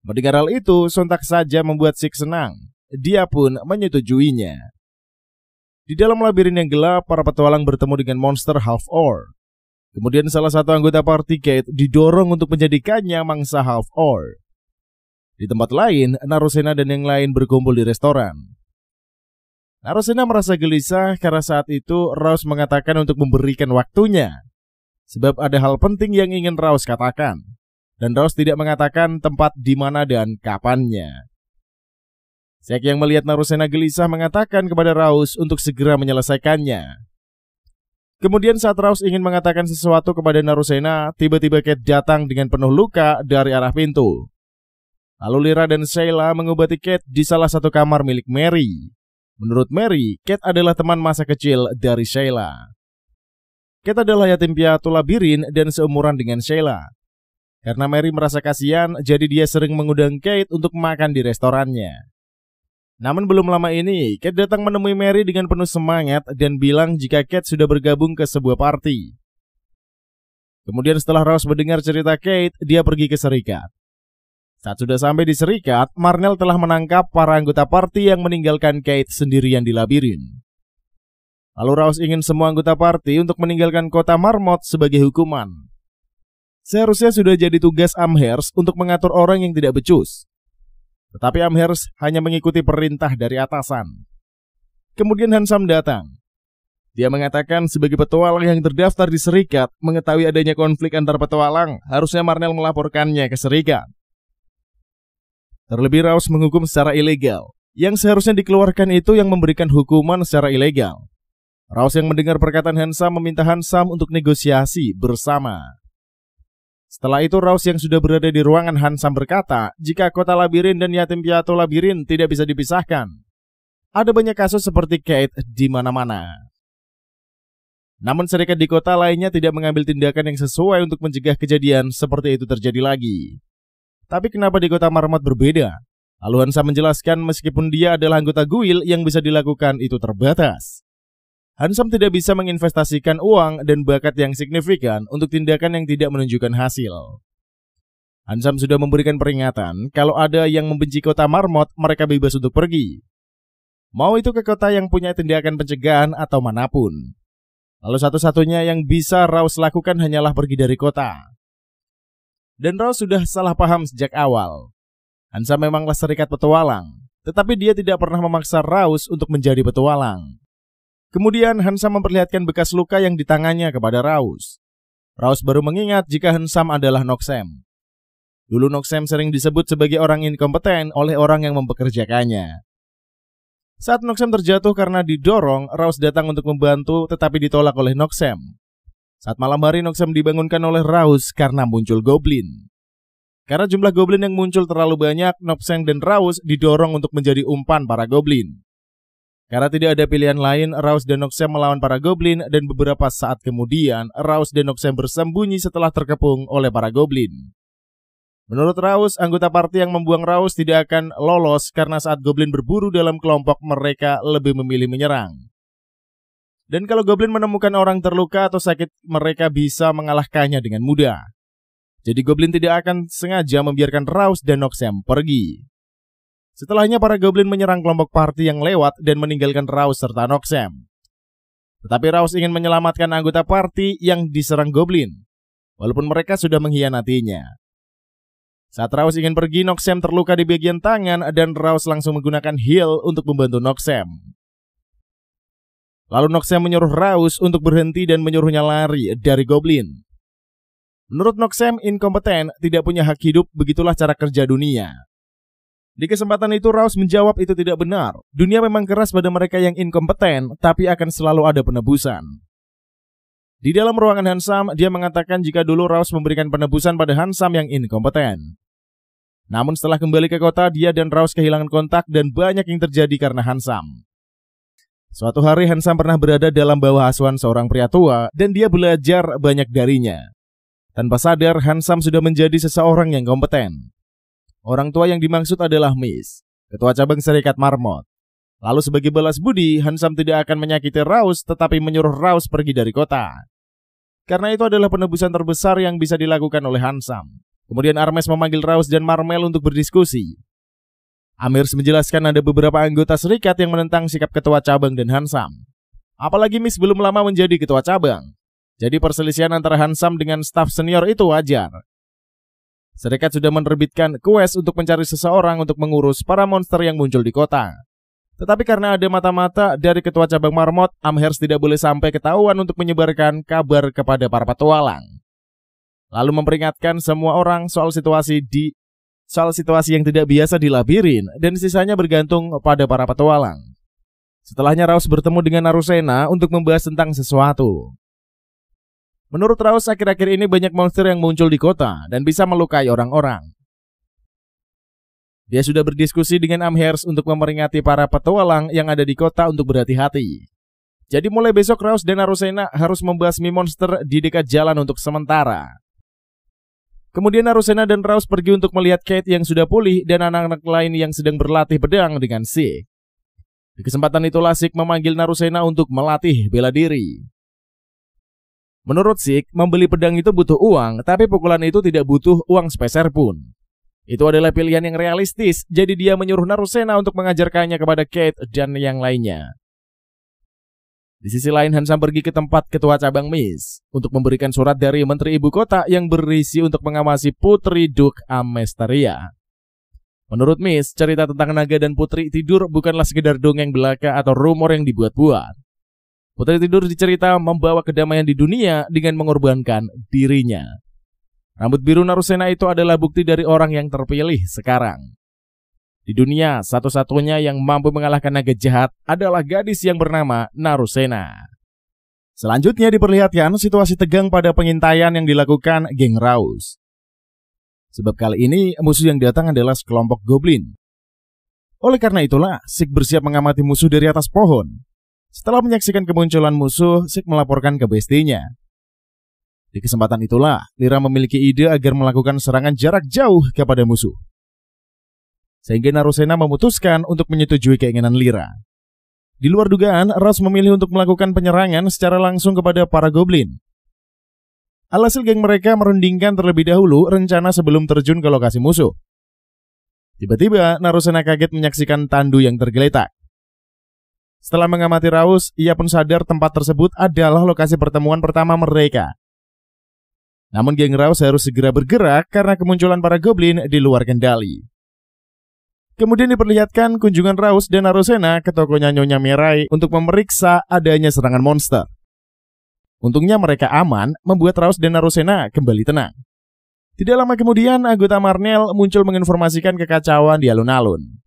Mendengar hal itu, sontak saja membuat Zeke senang. Dia pun menyetujuinya. Di dalam labirin yang gelap, para petualang bertemu dengan monster Half-Orc. Kemudian salah satu anggota party Kate didorong untuk menjadikannya mangsa Half-Orc. Di tempat lain, Narusena dan yang lain berkumpul di restoran. Narusena merasa gelisah karena saat itu Raus mengatakan untuk memberikan waktunya. Sebab ada hal penting yang ingin Raus katakan. Dan Raus tidak mengatakan tempat di mana dan kapannya. Zeke yang melihat Narusena gelisah mengatakan kepada Raus untuk segera menyelesaikannya. Kemudian saat Raus ingin mengatakan sesuatu kepada Narusena, tiba-tiba Kate datang dengan penuh luka dari arah pintu. Lalu Lyra dan Sheila mengobati Kate di salah satu kamar milik Mary. Menurut Mary, Kate adalah teman masa kecil dari Sheila. Kate adalah yatim piatu labirin dan seumuran dengan Sheila. Karena Mary merasa kasihan, jadi dia sering mengundang Kate untuk makan di restorannya. Namun belum lama ini, Kate datang menemui Mary dengan penuh semangat dan bilang jika Kate sudah bergabung ke sebuah party. Kemudian setelah Raus mendengar cerita Kate, dia pergi ke Serikat. Saat sudah sampai di Serikat, Marnell telah menangkap para anggota party yang meninggalkan Kate sendirian di labirin. Lalu Raus ingin semua anggota party untuk meninggalkan kota Marmot sebagai hukuman. Seharusnya sudah jadi tugas Amherst untuk mengatur orang yang tidak becus. Tetapi Amherst hanya mengikuti perintah dari atasan. Kemudian Hansam datang. Dia mengatakan sebagai petualang yang terdaftar di Serikat, mengetahui adanya konflik antar petualang, harusnya Marnell melaporkannya ke Serikat. Terlebih Raus menghukum secara ilegal. Yang seharusnya dikeluarkan itu yang memberikan hukuman secara ilegal. Raus yang mendengar perkataan Hansam meminta Hansam untuk negosiasi bersama. Setelah itu Raus yang sudah berada di ruangan Hansam berkata, jika kota labirin dan yatim piatu labirin tidak bisa dipisahkan. Ada banyak kasus seperti Kate di mana-mana. Namun serikat di kota lainnya tidak mengambil tindakan yang sesuai untuk mencegah kejadian seperti itu terjadi lagi. Tapi kenapa di kota Marmot berbeda? Lalu Hansam menjelaskan meskipun dia adalah anggota guild yang bisa dilakukan itu terbatas. Hansam tidak bisa menginvestasikan uang dan bakat yang signifikan untuk tindakan yang tidak menunjukkan hasil. Hansam sudah memberikan peringatan, kalau ada yang membenci kota Marmot, mereka bebas untuk pergi. Mau itu ke kota yang punya tindakan pencegahan atau manapun. Lalu satu-satunya yang bisa Raus lakukan hanyalah pergi dari kota. Dan Raus sudah salah paham sejak awal. Hansam memanglah serikat petualang, tetapi dia tidak pernah memaksa Raus untuk menjadi petualang. Kemudian Hansam memperlihatkan bekas luka yang di tangannya kepada Raus. Raus baru mengingat jika Hansam adalah Noxem. Dulu Noxem sering disebut sebagai orang inkompeten oleh orang yang mempekerjakannya. Saat Noxem terjatuh karena didorong, Raus datang untuk membantu tetapi ditolak oleh Noxem. Saat malam hari Noxem dibangunkan oleh Raus karena muncul goblin. Karena jumlah goblin yang muncul terlalu banyak, Noxem dan Raus didorong untuk menjadi umpan para goblin. Karena tidak ada pilihan lain, Raus dan Noxem melawan para goblin dan beberapa saat kemudian Raus dan Noxem bersembunyi setelah terkepung oleh para goblin. Menurut Raus, anggota party yang membuang Raus tidak akan lolos karena saat goblin berburu dalam kelompok mereka lebih memilih menyerang. Dan kalau goblin menemukan orang terluka atau sakit, mereka bisa mengalahkannya dengan mudah. Jadi goblin tidak akan sengaja membiarkan Raus dan Noxem pergi. Setelahnya para goblin menyerang kelompok party yang lewat dan meninggalkan Raus serta Noxem. Tetapi Raus ingin menyelamatkan anggota party yang diserang goblin, walaupun mereka sudah mengkhianatinya. Saat Raus ingin pergi, Noxem terluka di bagian tangan dan Raus langsung menggunakan heal untuk membantu Noxem. Lalu Noxem menyuruh Raus untuk berhenti dan menyuruhnya lari dari goblin. Menurut Noxem, inkompeten, tidak punya hak hidup, begitulah cara kerja dunia. Di kesempatan itu Raus menjawab itu tidak benar. Dunia memang keras pada mereka yang inkompeten, tapi akan selalu ada penebusan. Di dalam ruangan Hansam, dia mengatakan jika dulu Raus memberikan penebusan pada Hansam yang inkompeten. Namun setelah kembali ke kota, dia dan Raus kehilangan kontak dan banyak yang terjadi karena Hansam. Suatu hari Hansam pernah berada dalam bawah asuhan seorang pria tua dan dia belajar banyak darinya. Tanpa sadar, Hansam sudah menjadi seseorang yang kompeten. Orang tua yang dimaksud adalah Miss, ketua cabang Serikat Marmot. Lalu sebagai balas budi, Hansam tidak akan menyakiti Raus tetapi menyuruh Raus pergi dari kota. Karena itu adalah penebusan terbesar yang bisa dilakukan oleh Hansam. Kemudian Armes memanggil Raus dan Marmel untuk berdiskusi. Amirs menjelaskan ada beberapa anggota serikat yang menentang sikap ketua cabang dan Hansam. Apalagi Miss belum lama menjadi ketua cabang. Jadi perselisihan antara Hansam dengan staf senior itu wajar. Serikat sudah menerbitkan quest untuk mencari seseorang untuk mengurus para monster yang muncul di kota. Tetapi karena ada mata-mata dari ketua cabang Marmot, Amherst tidak boleh sampai ketahuan untuk menyebarkan kabar kepada para petualang. Lalu memperingatkan semua orang soal situasi yang tidak biasa di labirin dan sisanya bergantung pada para petualang. Setelahnya Raus bertemu dengan Narusena untuk membahas tentang sesuatu. Menurut Raus, akhir-akhir ini banyak monster yang muncul di kota dan bisa melukai orang-orang. Dia sudah berdiskusi dengan Amherst untuk memperingati para petualang yang ada di kota untuk berhati-hati. Jadi mulai besok Raus dan Narusena harus membasmi monster di dekat jalan untuk sementara. Kemudian Narusena dan Raus pergi untuk melihat Kate yang sudah pulih dan anak-anak lain yang sedang berlatih pedang dengan Sik. Di kesempatan itulah Sik memanggil Narusena untuk melatih bela diri. Menurut Sik, membeli pedang itu butuh uang, tapi pukulan itu tidak butuh uang sepeser pun. Itu adalah pilihan yang realistis, jadi dia menyuruh Narusena untuk mengajarkannya kepada Kate dan yang lainnya. Di sisi lain, Hansam pergi ke tempat ketua cabang Miss untuk memberikan surat dari Menteri Ibu Kota yang berisi untuk mengawasi Putri Duke Amesteria. Menurut Miss, cerita tentang naga dan putri tidur bukanlah sekedar dongeng belaka atau rumor yang dibuat-buat. Putri tidur dicerita membawa kedamaian di dunia dengan mengorbankan dirinya. Rambut biru Narusena itu adalah bukti dari orang yang terpilih sekarang. Di dunia, satu-satunya yang mampu mengalahkan naga jahat adalah gadis yang bernama Narusena. Selanjutnya diperlihatkan situasi tegang pada pengintaian yang dilakukan geng Raus. Sebab kali ini musuh yang datang adalah sekelompok goblin. Oleh karena itulah, Sik bersiap mengamati musuh dari atas pohon. Setelah menyaksikan kemunculan musuh, Sik melaporkan ke bestinya. Di kesempatan itulah, Lyra memiliki ide agar melakukan serangan jarak jauh kepada musuh. Sehingga Narusena memutuskan untuk menyetujui keinginan Lyra. Di luar dugaan, Raus memilih untuk melakukan penyerangan secara langsung kepada para goblin. Alhasil geng mereka merundingkan terlebih dahulu rencana sebelum terjun ke lokasi musuh. Tiba-tiba, Narusena kaget menyaksikan tandu yang tergeletak. Setelah mengamati Raus, ia pun sadar tempat tersebut adalah lokasi pertemuan pertama mereka. Namun geng Raus harus segera bergerak karena kemunculan para goblin di luar kendali. Kemudian diperlihatkan kunjungan Raus dan Narusena ke tokonya Nyonya Mirai untuk memeriksa adanya serangan monster. Untungnya mereka aman, membuat Raus dan Narusena kembali tenang. Tidak lama kemudian, anggota Marnel muncul menginformasikan kekacauan di alun-alun.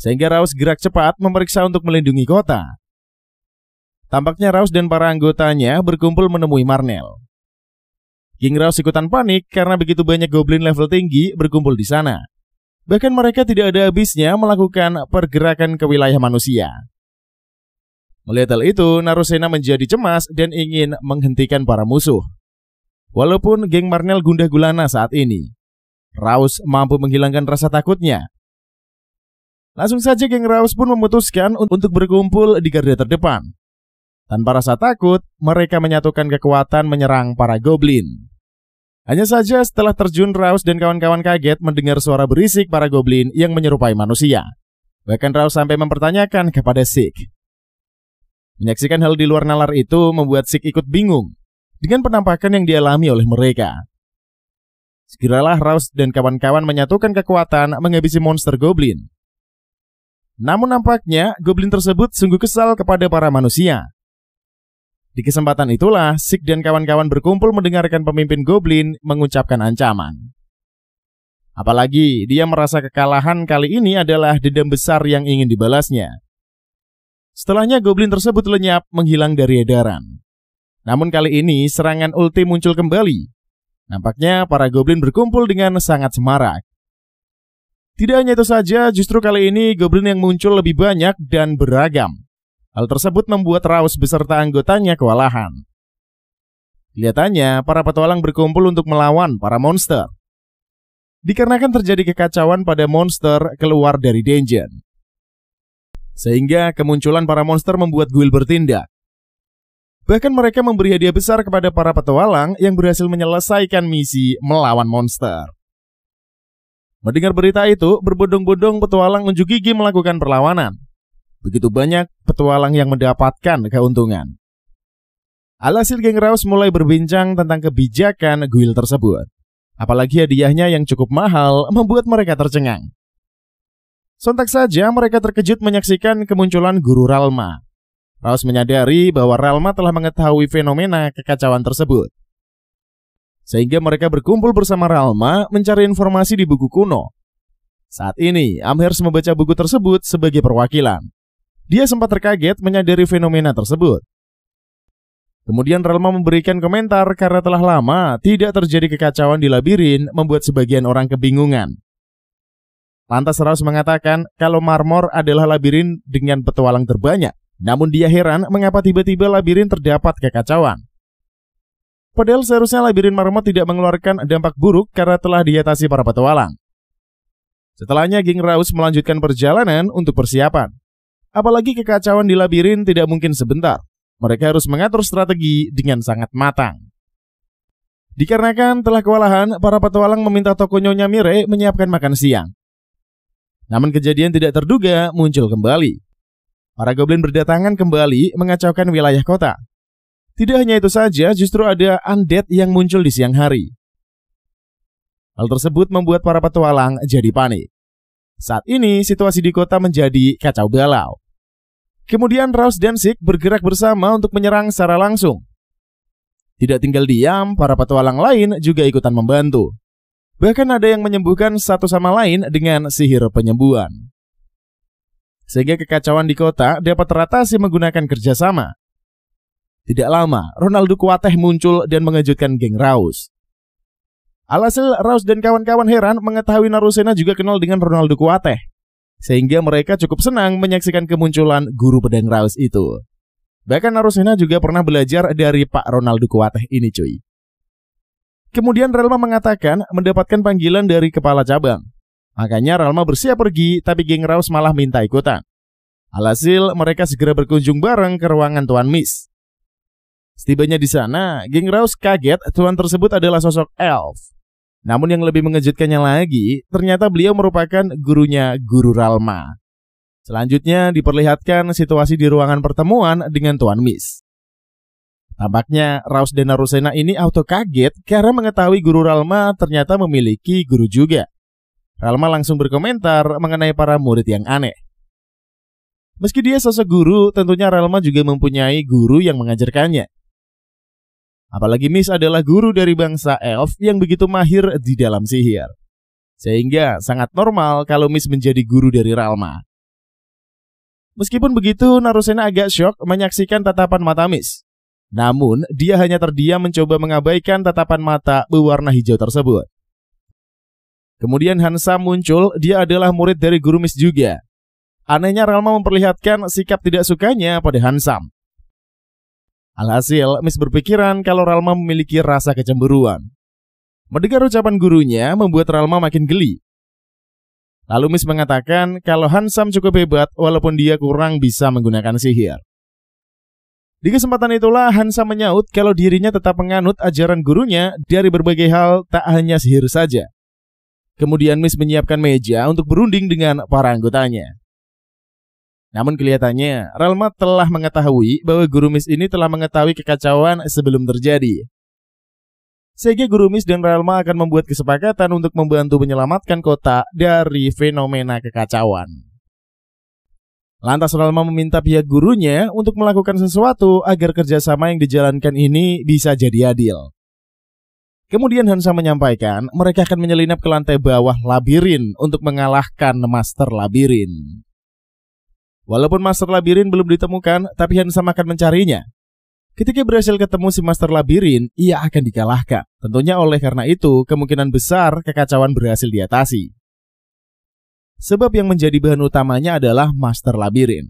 Sehingga Raus gerak cepat memeriksa untuk melindungi kota. Tampaknya Raus dan para anggotanya berkumpul menemui Marnel. Geng Raus ikutan panik karena begitu banyak goblin level tinggi berkumpul di sana. Bahkan mereka tidak ada habisnya melakukan pergerakan ke wilayah manusia. Melihat hal itu, Narusena menjadi cemas dan ingin menghentikan para musuh. Walaupun geng Marnel gundah gulana saat ini, Raus mampu menghilangkan rasa takutnya. Langsung saja geng Raus pun memutuskan untuk berkumpul di garda terdepan. Tanpa rasa takut, mereka menyatukan kekuatan menyerang para goblin. Hanya saja setelah terjun, Raus dan kawan-kawan kaget mendengar suara berisik para goblin yang menyerupai manusia. Bahkan Raus sampai mempertanyakan kepada Zeke. Menyaksikan hal di luar nalar itu membuat Zeke ikut bingung dengan penampakan yang dialami oleh mereka. Segeralah Raus dan kawan-kawan menyatukan kekuatan menghabisi monster goblin. Namun nampaknya goblin tersebut sungguh kesal kepada para manusia. Di kesempatan itulah Zeke dan kawan-kawan berkumpul mendengarkan pemimpin goblin mengucapkan ancaman. Apalagi dia merasa kekalahan kali ini adalah dendam besar yang ingin dibalasnya. Setelahnya goblin tersebut lenyap menghilang dari edaran. Namun kali ini serangan ulti muncul kembali. Nampaknya para goblin berkumpul dengan sangat semarak. Tidak hanya itu saja, justru kali ini goblin yang muncul lebih banyak dan beragam. Hal tersebut membuat Raus beserta anggotanya kewalahan. Kelihatannya para petualang berkumpul untuk melawan para monster. Dikarenakan terjadi kekacauan pada monster keluar dari dungeon, sehingga kemunculan para monster membuat guild bertindak. Bahkan mereka memberi hadiah besar kepada para petualang yang berhasil menyelesaikan misi melawan monster. Mendengar berita itu, berbondong-bondong petualang unjuk gigi melakukan perlawanan. Begitu banyak petualang yang mendapatkan keuntungan. Alhasil geng Raus mulai berbincang tentang kebijakan guild tersebut. Apalagi hadiahnya yang cukup mahal membuat mereka tercengang. Sontak saja mereka terkejut menyaksikan kemunculan Guru Ralma. Raus menyadari bahwa Ralma telah mengetahui fenomena kekacauan tersebut. Sehingga mereka berkumpul bersama Ralma mencari informasi di buku kuno. Saat ini, Amherst membaca buku tersebut sebagai perwakilan. Dia sempat terkaget menyadari fenomena tersebut. Kemudian Ralma memberikan komentar karena telah lama tidak terjadi kekacauan di labirin membuat sebagian orang kebingungan. Lantas Raus mengatakan kalau Marmor adalah labirin dengan petualang terbanyak. Namun dia heran mengapa tiba-tiba labirin terdapat kekacauan. Padahal seharusnya labirin Marmor tidak mengeluarkan dampak buruk karena telah diatasi para petualang. Setelahnya geng Raus melanjutkan perjalanan untuk persiapan. Apalagi kekacauan di labirin tidak mungkin sebentar. Mereka harus mengatur strategi dengan sangat matang. Dikarenakan telah kewalahan, para petualang meminta toko Nyonya Mire menyiapkan makan siang. Namun kejadian tidak terduga muncul kembali. Para goblin berdatangan kembali mengacaukan wilayah kota. Tidak hanya itu saja, justru ada undead yang muncul di siang hari. Hal tersebut membuat para petualang jadi panik. Saat ini situasi di kota menjadi kacau balau. Kemudian Raus dan Zeke bergerak bersama untuk menyerang secara langsung. Tidak tinggal diam, para petualang lain juga ikutan membantu. Bahkan ada yang menyembuhkan satu sama lain dengan sihir penyembuhan. Sehingga kekacauan di kota dapat teratasi menggunakan kerjasama. Tidak lama, Ronaldo Kuateh muncul dan mengejutkan geng Raus. Alhasil Raus dan kawan-kawan heran mengetahui Narusena juga kenal dengan Ronaldo Kuateh. Sehingga mereka cukup senang menyaksikan kemunculan guru pedang Raus itu. Bahkan Narusena juga pernah belajar dari Pak Ronaldo Kuateh ini cuy. Kemudian Ralma mengatakan mendapatkan panggilan dari kepala cabang. Makanya Ralma bersiap pergi, tapi geng Raus malah minta ikutan. Alhasil mereka segera berkunjung bareng ke ruangan Tuan Miss. Setibanya di sana, geng Raus kaget tuan tersebut adalah sosok elf. Namun yang lebih mengejutkannya lagi, ternyata beliau merupakan gurunya Guru Ralma. Selanjutnya diperlihatkan situasi di ruangan pertemuan dengan Tuan Miss. Tampaknya Raus dan Narusena ini auto kaget karena mengetahui Guru Ralma ternyata memiliki guru juga. Ralma langsung berkomentar mengenai para murid yang aneh. Meski dia sosok guru, tentunya Ralma juga mempunyai guru yang mengajarkannya. Apalagi Miss adalah guru dari bangsa elf yang begitu mahir di dalam sihir. Sehingga sangat normal kalau Miss menjadi guru dari Ralma. Meskipun begitu, Narusena agak syok menyaksikan tatapan mata Miss. Namun, dia hanya terdiam mencoba mengabaikan tatapan mata berwarna hijau tersebut. Kemudian Hansa muncul, dia adalah murid dari Guru Miss juga. Anehnya Ralma memperlihatkan sikap tidak sukanya pada Hansam. Alhasil, Miss berpikiran kalau Ralma memiliki rasa kecemburuan. Mendengar ucapan gurunya membuat Ralma makin geli. Lalu Miss mengatakan kalau Hansam cukup hebat walaupun dia kurang bisa menggunakan sihir. Di kesempatan itulah Hansam menyaut kalau dirinya tetap menganut ajaran gurunya dari berbagai hal, tak hanya sihir saja. Kemudian Miss menyiapkan meja untuk berunding dengan para anggotanya. Namun kelihatannya Ralma telah mengetahui bahwa guru Miss ini telah mengetahui kekacauan sebelum terjadi. Sehingga guru Miss dan Ralma akan membuat kesepakatan untuk membantu menyelamatkan kota dari fenomena kekacauan. Lantas Ralma meminta pihak gurunya untuk melakukan sesuatu agar kerjasama yang dijalankan ini bisa jadi adil. Kemudian Hansam menyampaikan mereka akan menyelinap ke lantai bawah labirin untuk mengalahkan Master Labirin. Walaupun Master Labirin belum ditemukan, tapi Hansam akan mencarinya. Ketika berhasil ketemu si Master Labirin, ia akan dikalahkan. Tentunya oleh karena itu, kemungkinan besar kekacauan berhasil diatasi. Sebab yang menjadi bahan utamanya adalah Master Labirin.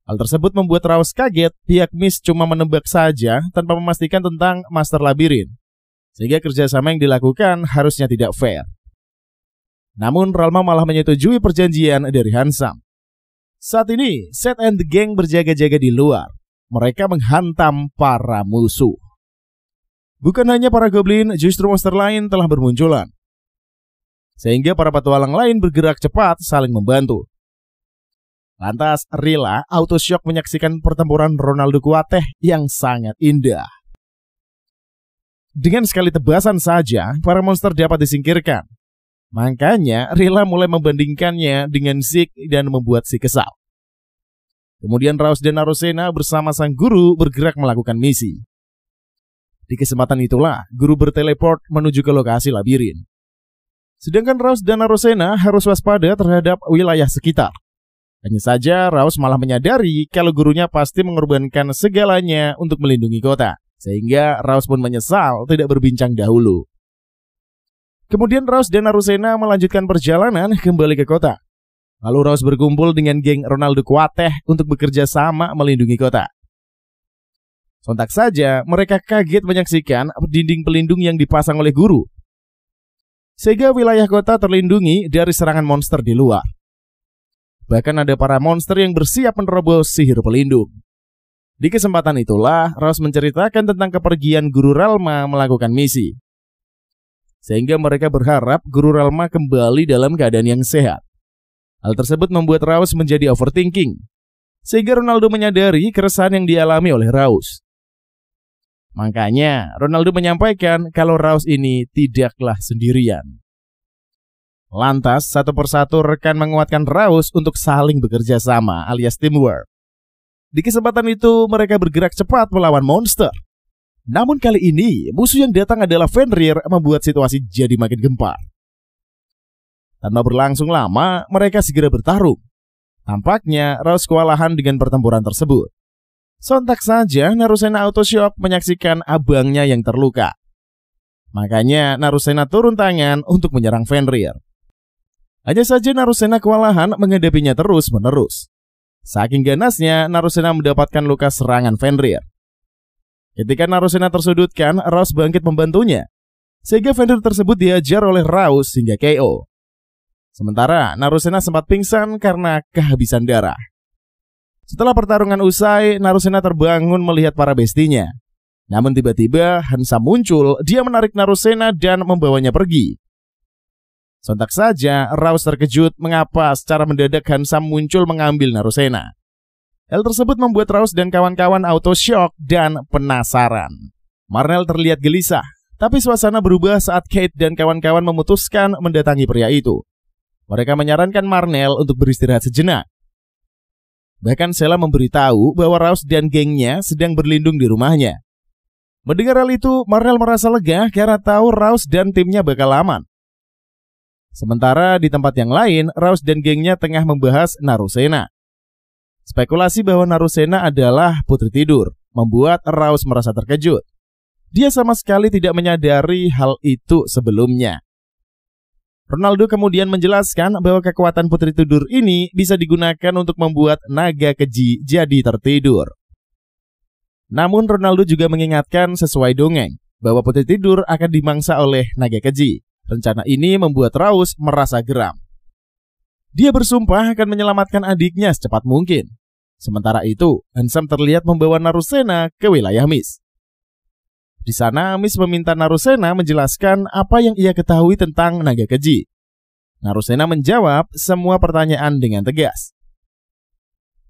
Hal tersebut membuat Rose kaget, pihak Miss cuma menebak saja tanpa memastikan tentang Master Labirin. Sehingga kerjasama yang dilakukan harusnya tidak fair. Namun Ralma malah menyetujui perjanjian dari Hansam. Saat ini, Seth and the Gang berjaga-jaga di luar. Mereka menghantam para musuh. Bukan hanya para goblin, justru monster lain telah bermunculan. Sehingga para petualang lain bergerak cepat saling membantu. Lantas Rila auto-shock menyaksikan pertempuran Ronaldo Kuateh yang sangat indah. Dengan sekali tebasan saja, para monster dapat disingkirkan. Makanya Rila mulai membandingkannya dengan Zeke dan membuat si kesal. Kemudian Raus dan Narusena bersama sang guru bergerak melakukan misi. Di kesempatan itulah guru berteleport menuju ke lokasi labirin. Sedangkan Raus dan Narusena harus waspada terhadap wilayah sekitar. Hanya saja Raus malah menyadari kalau gurunya pasti mengorbankan segalanya untuk melindungi kota. Sehingga Raus pun menyesal tidak berbincang dahulu. Kemudian Raus dan Narusena melanjutkan perjalanan kembali ke kota. Lalu Raus berkumpul dengan geng Ronaldo Kuateh untuk bekerja sama melindungi kota. Sontak saja mereka kaget menyaksikan dinding pelindung yang dipasang oleh guru. Sehingga wilayah kota terlindungi dari serangan monster di luar. Bahkan ada para monster yang bersiap menerobos sihir pelindung. Di kesempatan itulah Raus menceritakan tentang kepergian guru Ralma melakukan misi. Sehingga mereka berharap guru Ralma kembali dalam keadaan yang sehat. Hal tersebut membuat Raus menjadi overthinking. Sehingga Ronaldo menyadari keresahan yang dialami oleh Raus. Makanya Ronaldo menyampaikan kalau Raus ini tidaklah sendirian. Lantas satu persatu rekan menguatkan Raus untuk saling bekerja sama alias teamwork. Di kesempatan itu mereka bergerak cepat melawan monster. Namun kali ini musuh yang datang adalah Fenrir membuat situasi jadi makin gempar. Tanpa berlangsung lama mereka segera bertarung. Tampaknya Raus kewalahan dengan pertempuran tersebut. Sontak saja Narusena auto-shock menyaksikan abangnya yang terluka. Makanya Narusena turun tangan untuk menyerang Fenrir. Hanya saja Narusena kewalahan menghadapinya terus-menerus. Saking ganasnya Narusena mendapatkan luka serangan Fenrir. Ketika Narusena tersudutkan, Raus bangkit membantunya. Sehingga Fenrir tersebut diajar oleh Raus hingga KO. Sementara Narusena sempat pingsan karena kehabisan darah. Setelah pertarungan usai, Narusena terbangun melihat para bestinya. Namun tiba-tiba Hansam muncul, dia menarik Narusena dan membawanya pergi. Sontak saja Raus terkejut mengapa secara mendadak Hansam muncul mengambil Narusena. Hal tersebut membuat Raus dan kawan-kawan auto-shock dan penasaran. Marnel terlihat gelisah, tapi suasana berubah saat Kate dan kawan-kawan memutuskan mendatangi pria itu. Mereka menyarankan Marnel untuk beristirahat sejenak. Bahkan Sheila memberitahu bahwa Raus dan gengnya sedang berlindung di rumahnya. Mendengar hal itu, Marnel merasa lega karena tahu Raus dan timnya bakal aman. Sementara di tempat yang lain, Raus dan gengnya tengah membahas Narusena. Spekulasi bahwa Narusena adalah putri tidur membuat Raus merasa terkejut. Dia sama sekali tidak menyadari hal itu sebelumnya. Ronaldo kemudian menjelaskan bahwa kekuatan Putri Tidur ini bisa digunakan untuk membuat naga keji jadi tertidur. Namun Ronaldo juga mengingatkan sesuai dongeng bahwa Putri Tidur akan dimangsa oleh naga keji. Rencana ini membuat Raus merasa geram. Dia bersumpah akan menyelamatkan adiknya secepat mungkin. Sementara itu, Handsome terlihat membawa Narusena ke wilayah Mist. Di sana, Mist meminta Narusena menjelaskan apa yang ia ketahui tentang naga keji. Narusena menjawab semua pertanyaan dengan tegas.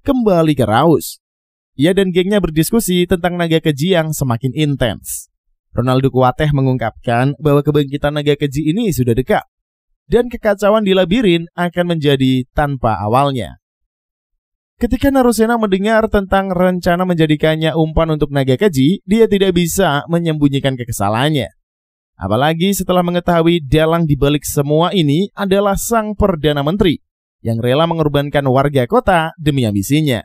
Kembali ke Raus. Ia dan gengnya berdiskusi tentang naga keji yang semakin intens. Ronaldo Kuateh mengungkapkan bahwa kebangkitan naga keji ini sudah dekat, dan kekacauan di labirin akan menjadi tanpa awalnya. Ketika Narusena mendengar tentang rencana menjadikannya umpan untuk naga keji, dia tidak bisa menyembunyikan kekesalannya. Apalagi setelah mengetahui dalang dibalik semua ini adalah sang Perdana Menteri yang rela mengorbankan warga kota demi ambisinya.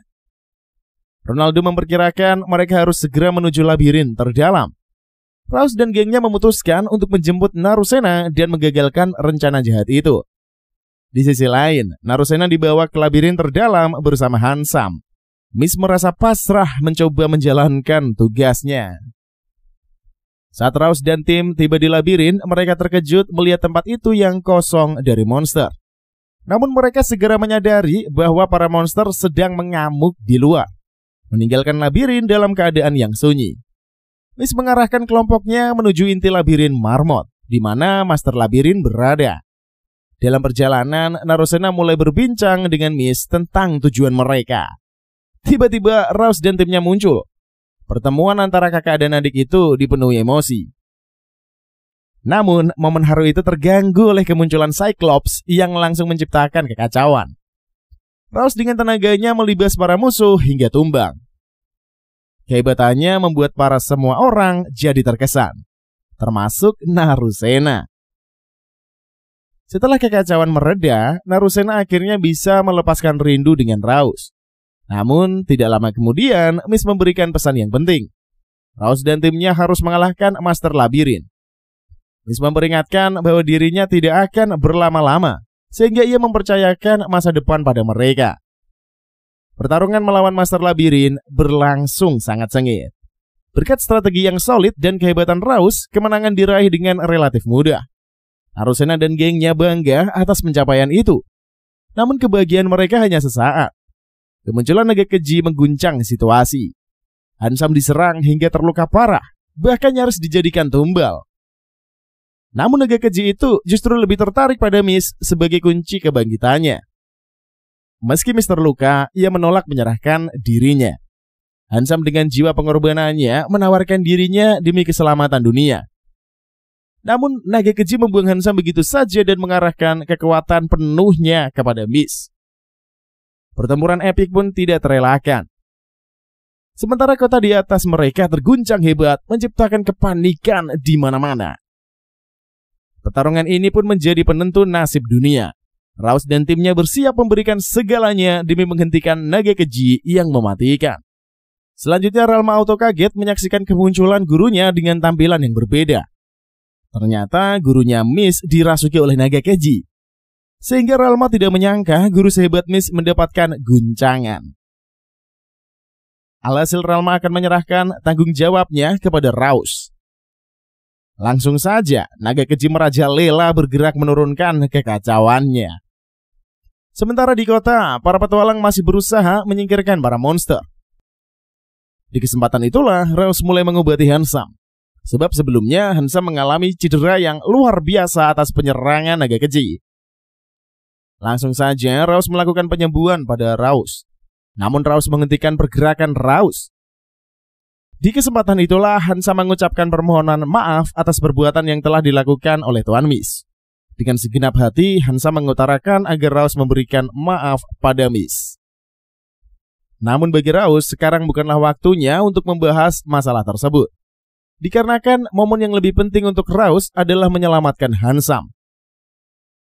Ronaldo memperkirakan mereka harus segera menuju labirin terdalam. Raus dan gengnya memutuskan untuk menjemput Narusena dan menggagalkan rencana jahat itu. Di sisi lain, Narusena dibawa ke labirin terdalam bersama Handsome. Mist merasa pasrah mencoba menjalankan tugasnya. Saat Raus dan tim tiba di labirin, mereka terkejut melihat tempat itu yang kosong dari monster. Namun mereka segera menyadari bahwa para monster sedang mengamuk di luar, meninggalkan labirin dalam keadaan yang sunyi. Mist mengarahkan kelompoknya menuju inti labirin marmot, di mana master labirin berada. Dalam perjalanan, Narusena mulai berbincang dengan Mist tentang tujuan mereka. Tiba-tiba Raus dan timnya muncul. Pertemuan antara kakak dan adik itu dipenuhi emosi. Namun, momen haru itu terganggu oleh kemunculan Cyclops yang langsung menciptakan kekacauan. Raus dengan tenaganya melibas para musuh hingga tumbang. Kehebatannya membuat para semua orang jadi terkesan, termasuk Narusena. Setelah kekacauan mereda, Narusena akhirnya bisa melepaskan rindu dengan Raus. Namun, tidak lama kemudian, Mist memberikan pesan yang penting. Raus dan timnya harus mengalahkan Master Labirin. Mist memperingatkan bahwa dirinya tidak akan berlama-lama, sehingga ia mempercayakan masa depan pada mereka. Pertarungan melawan Master Labirin berlangsung sangat sengit. Berkat strategi yang solid dan kehebatan Raus, kemenangan diraih dengan relatif mudah. Narusena dan gengnya bangga atas pencapaian itu. Namun kebahagiaan mereka hanya sesaat. Kemunculan naga keji mengguncang situasi. Handsome diserang hingga terluka parah, bahkan nyaris dijadikan tumbal. Namun naga keji itu justru lebih tertarik pada Mist sebagai kunci kebangkitannya. Meski Mist terluka, ia menolak menyerahkan dirinya. Handsome dengan jiwa pengorbanannya menawarkan dirinya demi keselamatan dunia. Namun naga keji membuang Handsome begitu saja dan mengarahkan kekuatan penuhnya kepada Mist. Pertempuran epik pun tidak terelakkan. Sementara kota di atas mereka terguncang hebat, menciptakan kepanikan di mana-mana. Pertarungan ini pun menjadi penentu nasib dunia. Raus dan timnya bersiap memberikan segalanya demi menghentikan naga keji yang mematikan. Selanjutnya Ralma Auto kaget menyaksikan kemunculan gurunya dengan tampilan yang berbeda. Ternyata gurunya Mist dirasuki oleh naga keji. Sehingga Ralma tidak menyangka guru sehebat Mist mendapatkan guncangan. Alhasil Ralma akan menyerahkan tanggung jawabnya kepada Raus. Langsung saja naga keji merajalela bergerak menurunkan kekacauannya. Sementara di kota, para petualang masih berusaha menyingkirkan para monster. Di kesempatan itulah Raus mulai mengobati Handsome. Sebab sebelumnya Handsome mengalami cedera yang luar biasa atas penyerangan naga keji. Langsung saja Raus melakukan penyembuhan pada Raus. Namun Raus menghentikan pergerakan Raus. Di kesempatan itulah Handsome mengucapkan permohonan maaf atas perbuatan yang telah dilakukan oleh Tuan Mist. Dengan segenap hati Handsome mengutarakan agar Raus memberikan maaf pada Mist. Namun bagi Raus sekarang bukanlah waktunya untuk membahas masalah tersebut. Dikarenakan momen yang lebih penting untuk Raus adalah menyelamatkan Handsome.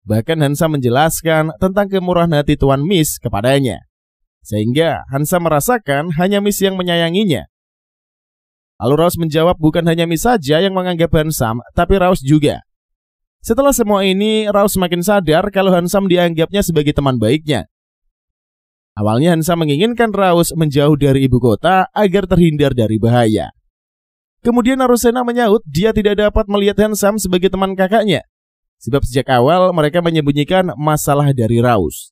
Bahkan Handsome menjelaskan tentang kemurahan hati Tuan Mist kepadanya. Sehingga Handsome merasakan hanya Mist yang menyayanginya. Lalu Raus menjawab bukan hanya Mist saja yang menganggap Handsome, tapi Raus juga. Setelah semua ini, Rose semakin sadar kalau Handsome dianggapnya sebagai teman baiknya. Awalnya Handsome menginginkan Rose menjauh dari ibu kota agar terhindar dari bahaya. Kemudian Narusena menyahut dia tidak dapat melihat Handsome sebagai teman kakaknya, sebab sejak awal mereka menyembunyikan masalah dari Rose.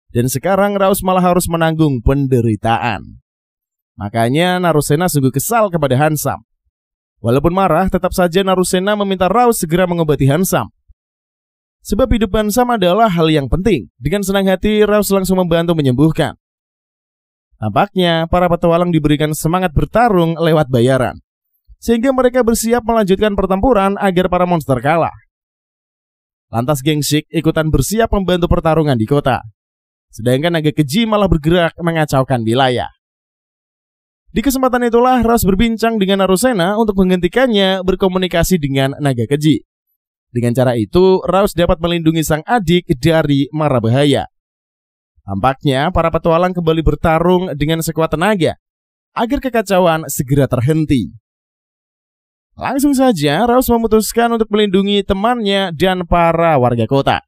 Dan sekarang Rose malah harus menanggung penderitaan. Makanya Narusena sungguh kesal kepada Handsome. Walaupun marah, tetap saja Narusena meminta Rose segera mengobati Handsome. Sebab hidup Handsome adalah hal yang penting. Dengan senang hati, Rose langsung membantu menyembuhkan. Tampaknya, para petualang diberikan semangat bertarung lewat bayaran, sehingga mereka bersiap melanjutkan pertempuran agar para monster kalah. Lantas geng Shik ikutan bersiap membantu pertarungan di kota. Sedangkan naga keji malah bergerak mengacaukan wilayah. Di kesempatan itulah Rose berbincang dengan Narusena untuk menghentikannya berkomunikasi dengan naga keji. Dengan cara itu, Rose dapat melindungi sang adik dari mara bahaya. Tampaknya para petualang kembali bertarung dengan sekuat tenaga agar kekacauan segera terhenti. Langsung saja Rose memutuskan untuk melindungi temannya dan para warga kota.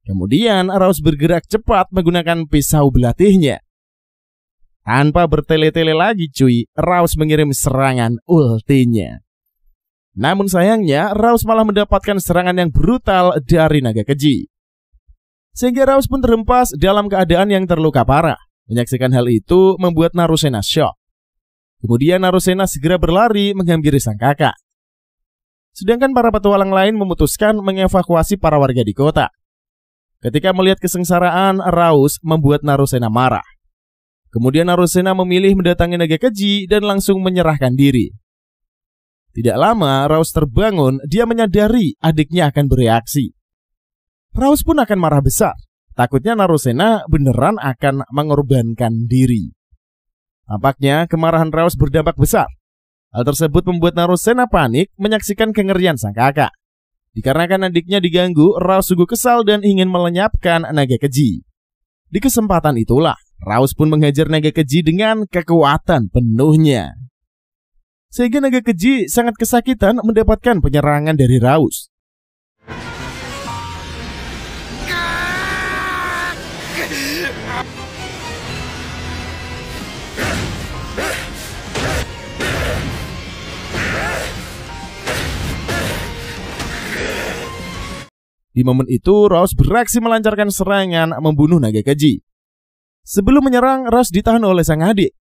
Kemudian Rose bergerak cepat menggunakan pisau belatihnya. Tanpa bertele-tele lagi cuy, Rose mengirim serangan ultinya. Namun sayangnya, Rose malah mendapatkan serangan yang brutal dari naga keji. Sehingga Rose pun terhempas dalam keadaan yang terluka parah. Menyaksikan hal itu membuat Narusena shock. Kemudian Narusena segera berlari menghampiri sang kakak. Sedangkan para petualang lain memutuskan mengevakuasi para warga di kota. Ketika melihat kesengsaraan, Rose membuat Narusena marah. Kemudian Narusena memilih mendatangi naga keji dan langsung menyerahkan diri. Tidak lama Rose terbangun, dia menyadari adiknya akan bereaksi. Rose pun akan marah besar. Takutnya Narusena beneran akan mengorbankan diri. Tampaknya kemarahan Rose berdampak besar. Hal tersebut membuat Narusena panik menyaksikan kengerian sang kakak. Dikarenakan adiknya diganggu, Rose sungguh kesal dan ingin melenyapkan naga keji. Di kesempatan itulah Rose pun menghajar naga keji dengan kekuatan penuhnya. Sehingga naga keji sangat kesakitan mendapatkan penyerangan dari Rose. Di momen itu Rose beraksi melancarkan serangan membunuh naga keji. Sebelum menyerang, Rose ditahan oleh sang adik.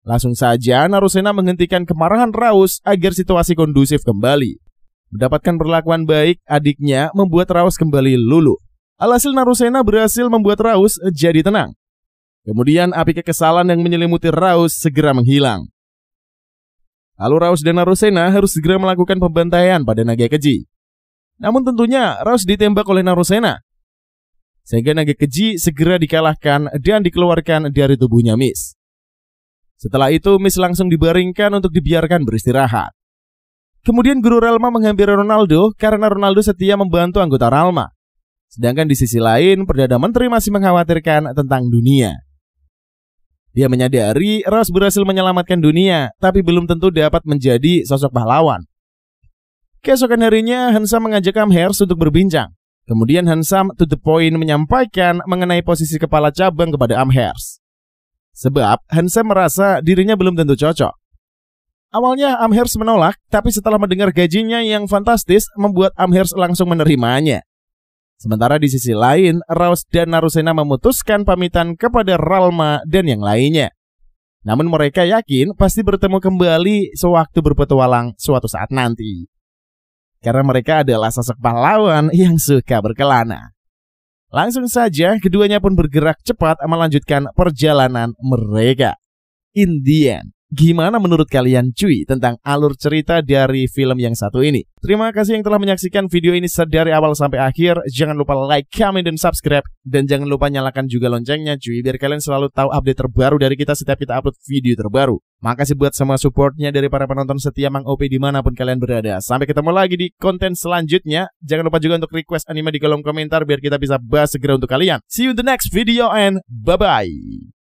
Langsung saja Narusena menghentikan kemarahan Rose agar situasi kondusif kembali. Mendapatkan perlakuan baik adiknya membuat Rose kembali luluh. Alhasil Narusena berhasil membuat Rose jadi tenang. Kemudian api kekesalan yang menyelimuti Rose segera menghilang. Lalu Rose dan Narusena harus segera melakukan pembantaian pada naga keji. Namun tentunya Rose ditembak oleh Narusena, sehingga naga keji segera dikalahkan dan dikeluarkan dari tubuhnya Miss. Setelah itu Miss langsung dibaringkan untuk dibiarkan beristirahat. Kemudian Guru Relma menghampiri Ronaldo karena Ronaldo setia membantu anggota Relma. Sedangkan di sisi lain Perdana Menteri masih mengkhawatirkan tentang dunia. Dia menyadari Rose berhasil menyelamatkan dunia, tapi belum tentu dapat menjadi sosok pahlawan. Keesokan harinya Handsome mengajak Amherst untuk berbincang. Kemudian Handsome to the point menyampaikan mengenai posisi kepala cabang kepada Amherst. Sebab Handsome merasa dirinya belum tentu cocok. Awalnya Amherst menolak, tapi setelah mendengar gajinya yang fantastis membuat Amherst langsung menerimanya. Sementara di sisi lain, Rose dan Narusena memutuskan pamitan kepada Relma dan yang lainnya. Namun mereka yakin pasti bertemu kembali sewaktu berpetualang suatu saat nanti. Karena mereka adalah sosok pahlawan yang suka berkelana. Langsung saja keduanya pun bergerak cepat melanjutkan perjalanan mereka. In the end, gimana menurut kalian cuy tentang alur cerita dari film yang satu ini? Terima kasih yang telah menyaksikan video ini dari awal sampai akhir. Jangan lupa like, comment, dan subscribe. Dan jangan lupa nyalakan juga loncengnya cuy, biar kalian selalu tahu update terbaru dari kita setiap kita upload video terbaru. Makasih buat semua supportnya dari para penonton setia Mang OP dimanapun kalian berada. Sampai ketemu lagi di konten selanjutnya. Jangan lupa juga untuk request anime di kolom komentar biar kita bisa bahas segera untuk kalian. See you in the next video and bye-bye.